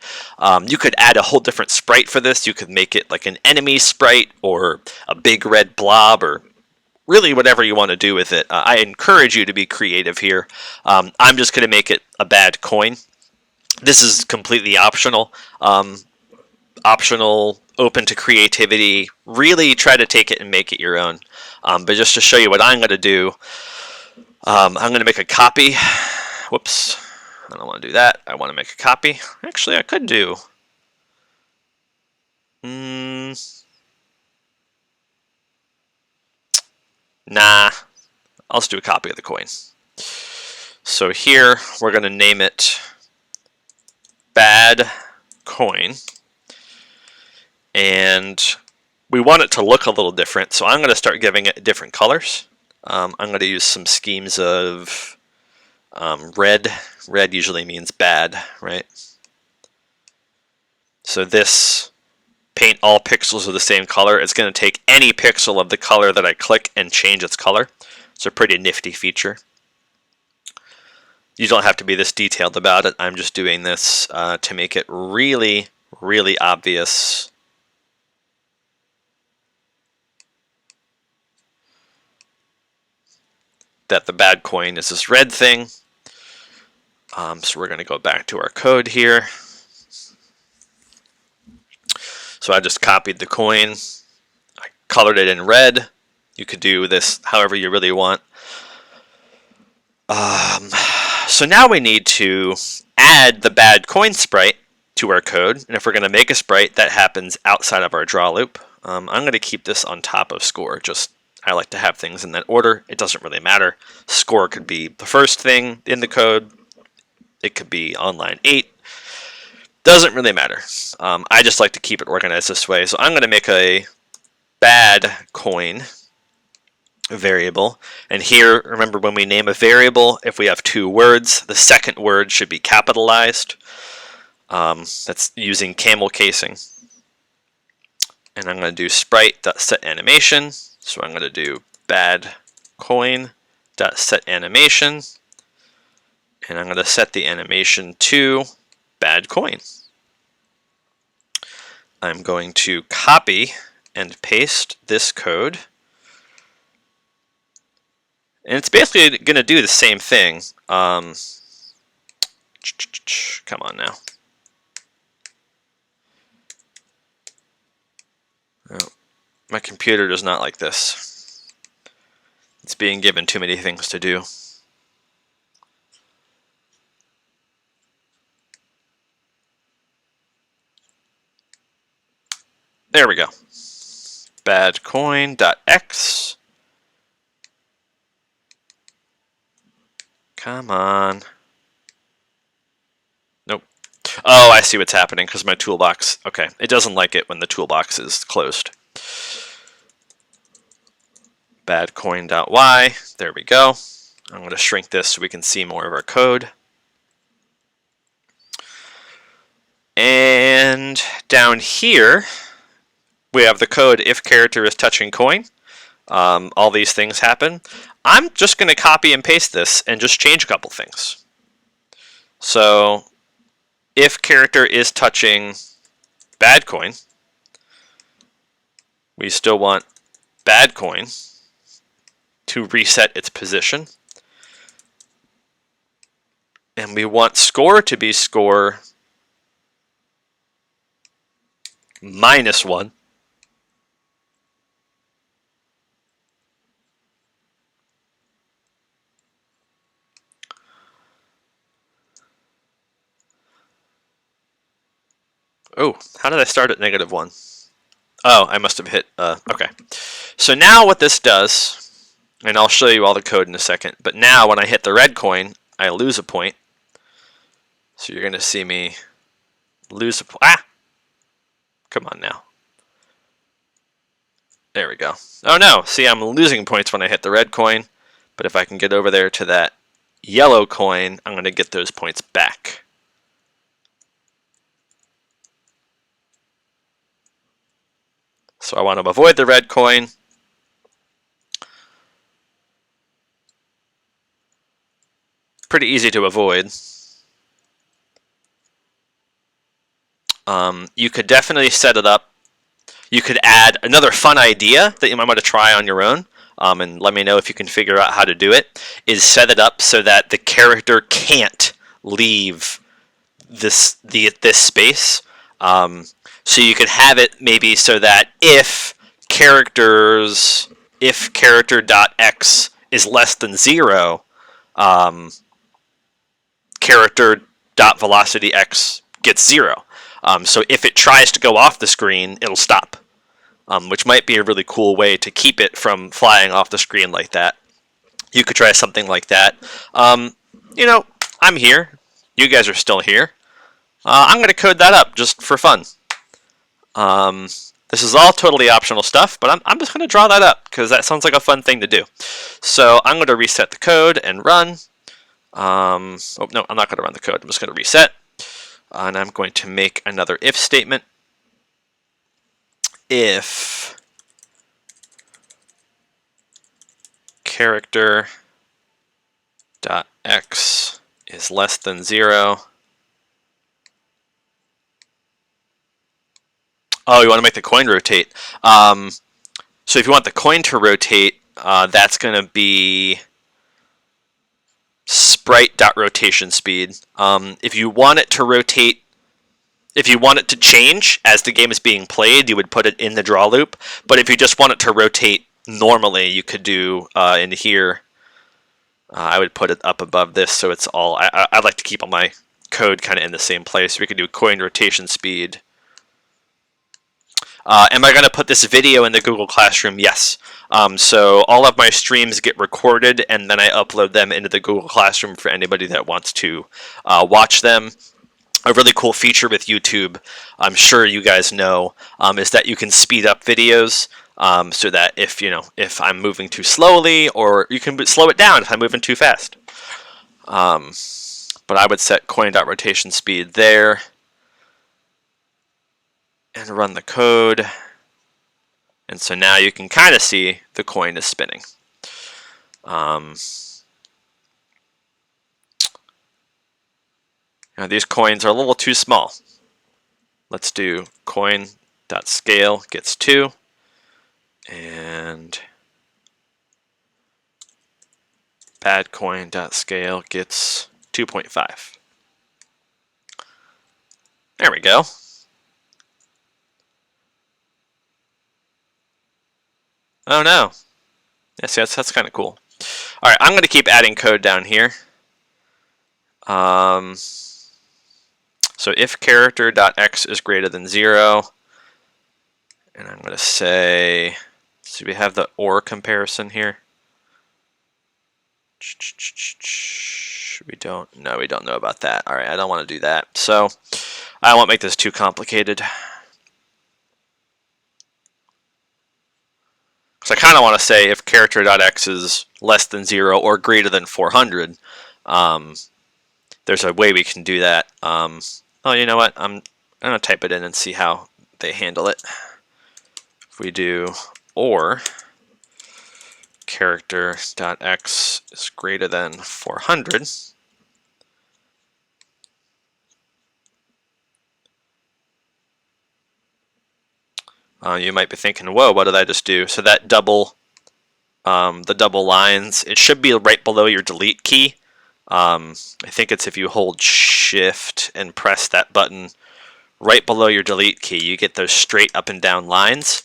You could add a whole different sprite for this. You could make it like an enemy sprite or a big red blob, or really whatever you want to do with it. I encourage you to be creative here. I'm just going to make it a bad coin. This is completely optional. Open to creativity. Really try to take it and make it your own. But just to show you what I'm going to do, I'm going to make a copy. Whoops, I don't want to do that. I want to make a copy. Actually, I could do. Nah, I'll just do a copy of the coin. So here, we're going to name it bad coin. And we want it to look a little different, so I'm going to start giving it different colors. I'm going to use some schemes of red. Red usually means bad, right? So this paint all pixels of the same color. It's going to take any pixel of the color that I click and change its color. It's a pretty nifty feature. You don't have to be this detailed about it. I'm just doing this to make it really, really obvious that the bad coin is this red thing. So we're going to go back to our code here. So I just copied the coin. I colored it in red. You could do this however you really want. So now we need to add the bad coin sprite to our code. And if we're going to make a sprite, that happens outside of our draw loop. I'm going to keep this on top of score. I like to have things in that order. It doesn't really matter. Score could be the first thing in the code. It could be on line 8. Doesn't really matter. I just like to keep it organized this way. So I'm going to make a bad coin variable. And here, remember when we name a variable, if we have 2 words, the second word should be capitalized. That's using camel casing. And I'm going to do sprite.setAnimation. So I'm going to do bad coin.setAnimation. And I'm going to set the animation to bad coin. I'm going to copy and paste this code. And it's basically going to do the same thing. Come on now. Oh, my computer does not like this. It's being given too many things to do. There we go. Badcoin.x. Come on. Nope. Oh, I see what's happening because my toolbox. Okay, it doesn't like it when the toolbox is closed. Badcoin.y. There we go. I'm going to shrink this so we can see more of our code. And down here, we have the code if character is touching coin. All these things happen. I'm just going to copy and paste this and just change a couple things. So if character is touching bad coin, we still want bad coin to reset its position. And we want score to be score -1. Oh, how did I start at -1? Oh, I must have hit, okay. So now what this does, and I'll show you all the code in a second, but now when I hit the red coin, I lose a point. So you're going to see me lose a point. Ah! Come on now. There we go. Oh no, see, I'm losing points when I hit the red coin, but if I can get over there to that yellow coin, I'm going to get those points back. So I want to avoid the red coin. Pretty easy to avoid. You could definitely set it up. You could add another fun idea that you might want to try on your own, and let me know if you can figure out how to do it, is set it up so that the character can't leave this space. So you could have it maybe so that if character.x is less than 0, character.velocityx gets 0. So if it tries to go off the screen, it'll stop, which might be a really cool way to keep it from flying off the screen like that. You could try something like that. You know, I'm here. You guys are still here. I'm going to code that up just for fun. This is all totally optional stuff, but I'm just going to draw that up because that sounds like a fun thing to do. So I'm going to reset the code and run. Oh, no, I'm not going to run the code. I'm just going to reset. And I'm going to make another if statement. if character dot x is less than 0. Oh, you want to make the coin rotate. So if you want the coin to rotate, that's going to be sprite.rotation speed. If you want it to rotate, if you want it to change as the game is being played, you would put it in the draw loop. But if you just want it to rotate normally, you could do in here. I would put it up above this, so it's all. I like to keep all my code kind of in the same place. We could do coin rotation speed. Am I going to put this video in the Google Classroom? Yes. So all of my streams get recorded, and then I upload them into the Google Classroom for anybody that wants to watch them. A really cool feature with YouTube, I'm sure you guys know, is that you can speed up videos. So that if I'm moving too slowly, or you can slow it down if I'm moving too fast. But I would set coin.rotation speed there and run the code. And so now you can kind of see the coin is spinning. Now these coins are a little too small. Let's do coin.scale gets 2. And bad coin.scale gets 2.5. There we go. Oh no. Yes, that's kind of cool. All right, I'm going to keep adding code down here. So if character.x is greater than 0, and I'm going to say, so we have the OR comparison here. We don't know about that. All right, I don't want to do that. So I won't make this too complicated. So I kind of want to say if character.x is less than 0 or greater than 400, there's a way we can do that. Oh, you know what? I'm going to type it in and see how they handle it. If we do or character.x is greater than 400, you might be thinking, whoa, what did I just do? So that double, the double lines, it should be right below your delete key. I think it's if you hold shift and press that button right below your delete key, you get those straight up and down lines.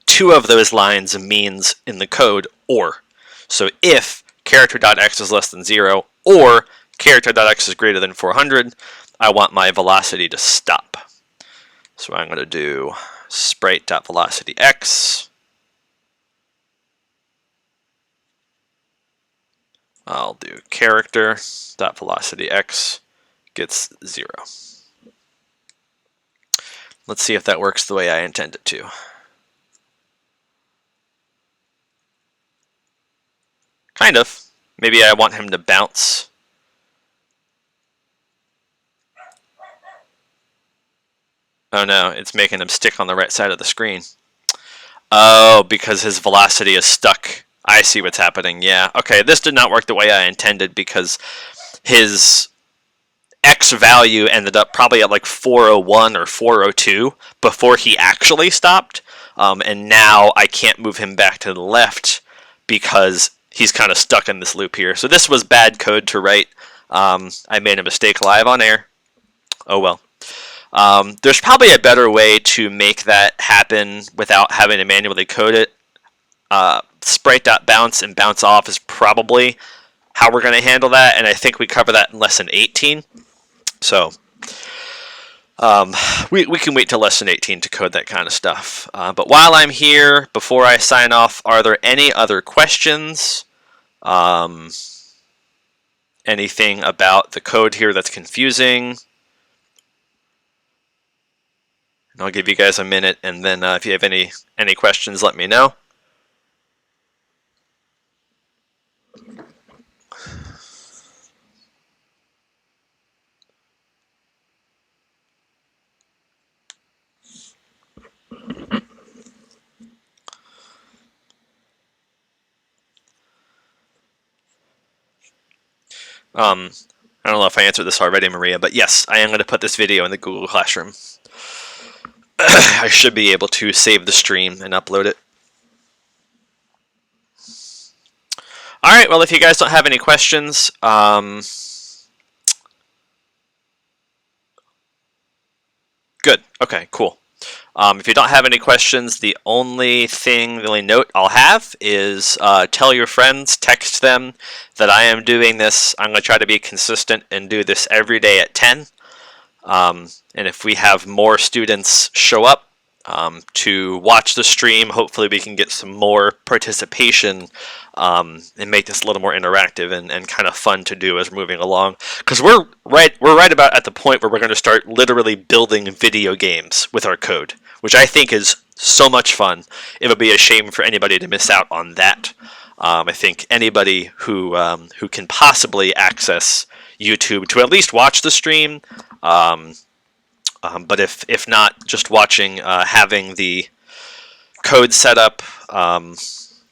2 of those lines means in the code or. So if character.x is less than 0 or character.x is greater than 400, I want my velocity to stop. So I'm going to do sprite.velocityx. I'll do character.velocityx gets 0. Let's see if that works the way I intend it to. Kind of. Maybe I want him to bounce. Oh no, it's making him stick on the right side of the screen. Oh, because his velocity is stuck. I see what's happening. Yeah. Okay, this did not work the way I intended because his X value ended up probably at like 401 or 402 before he actually stopped. And now I can't move him back to the left because he's kind of stuck in this loop here. So this was bad code to write. I made a mistake live on air. Oh well. There's probably a better way to make that happen without having to manually code it. Sprite.bounce and bounce off is probably how we're going to handle that, and I think we cover that in lesson 18. So we can wait till lesson 18 to code that kind of stuff. But while I'm here, before I sign off, are there any other questions? Anything about the code here that's confusing? And I'll give you guys a minute, and then if you have any questions, let me know. I don't know if I answered this already, Maria, but yes, I am going to put this video in the Google Classroom. I should be able to save the stream and upload it. All right, well, if you guys don't have any questions, good. Okay, cool. If you don't have any questions, the only note I'll have is tell your friends, text them that I am doing this. I'm going to try to be consistent and do this every day at 10. And if we have more students show up to watch the stream, hopefully we can get some more participation and make this a little more interactive and kind of fun to do as we're moving along. Because we're right about at the point where we're going to start literally building video games with our code, which I think is so much fun. It would be a shame for anybody to miss out on that. I think anybody who can possibly access YouTube to at least watch the stream, but if not, just watching, having the code set up,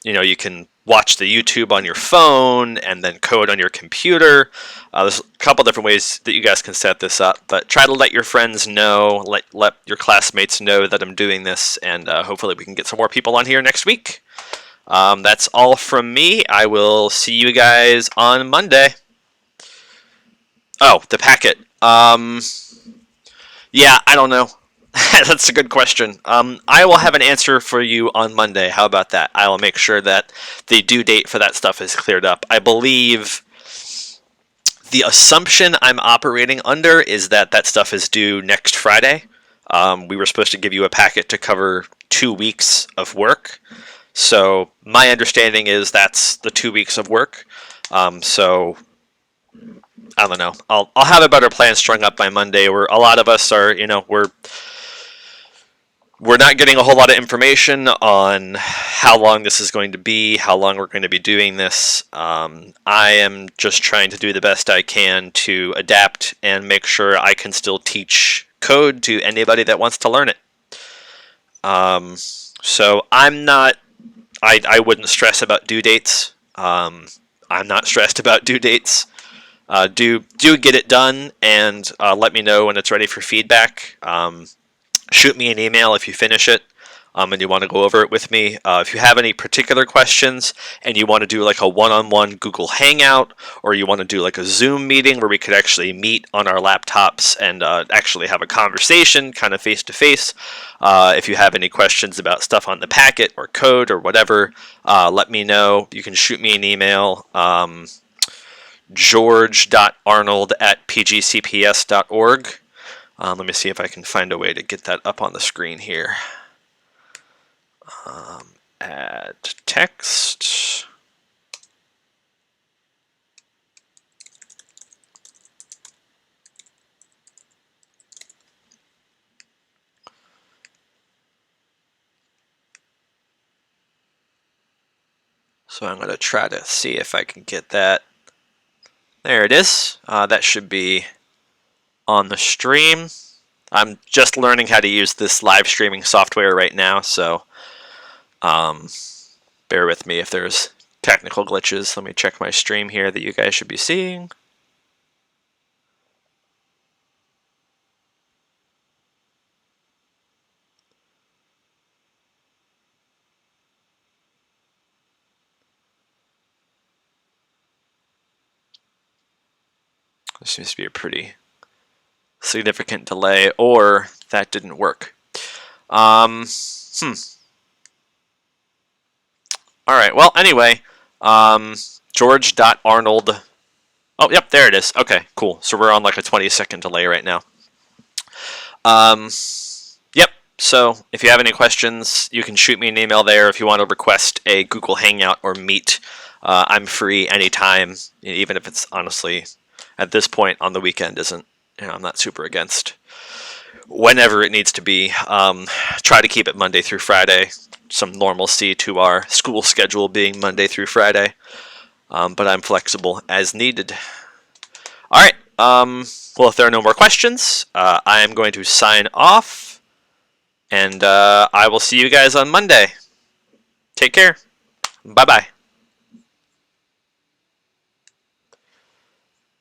you can watch the YouTube on your phone and then code on your computer. There's a couple different ways that you guys can set this up, but try to let your friends know, let your classmates know that I'm doing this, and hopefully we can get some more people on here next week. That's all from me. I will see you guys on Monday. Oh, the packet. Yeah, I don't know. That's a good question. I will have an answer for you on Monday. How about that? I will make sure that the due date for that stuff is cleared up. I believe the assumption I'm operating under is that that stuff is due next Friday. We were supposed to give you a packet to cover 2 weeks of work. So my understanding is that's the 2 weeks of work. So I don't know. I'll have a better plan strung up by Monday. Where a lot of us are, we're not getting a whole lot of information on how long this is going to be, how long we're going to be doing this. I am just trying to do the best I can to adapt and make sure I can still teach code to anybody that wants to learn it. So I'm not. I wouldn't stress about due dates. I'm not stressed about due dates. Do get it done, and let me know when it's ready for feedback. Shoot me an email if you finish it and you want to go over it with me. If you have any particular questions and you want to do like a one-on-one Google Hangout, or you want to do like a Zoom meeting where we could actually meet on our laptops and actually have a conversation kind of face-to-face, if you have any questions about stuff on the packet or code or whatever, let me know. You can shoot me an email. george.arnold@pgcps.org. Let me see if I can find a way to get that up on the screen here. Add text. So I'm going to try to see if I can get that. There it is. That should be on the stream. I'm just learning how to use this live streaming software right now, so bear with me if there's technical glitches. Let me check my stream here that you guys should be seeing. There seems to be a pretty significant delay, or that didn't work. All right, well, anyway, george.arnold. Oh, yep, there it is. Okay, cool. So we're on like a 20-second delay right now. Yep, so if you have any questions, you can shoot me an email there. If you want to request a Google Hangout or Meet, I'm free anytime, even if it's honestly, at this point on the weekend isn't, I'm not super against whenever it needs to be. Try to keep it Monday through Friday, some normalcy to our school schedule being Monday through Friday, but I'm flexible as needed. All right, well, if there are no more questions, I am going to sign off, and I will see you guys on Monday. Take care. Bye-bye.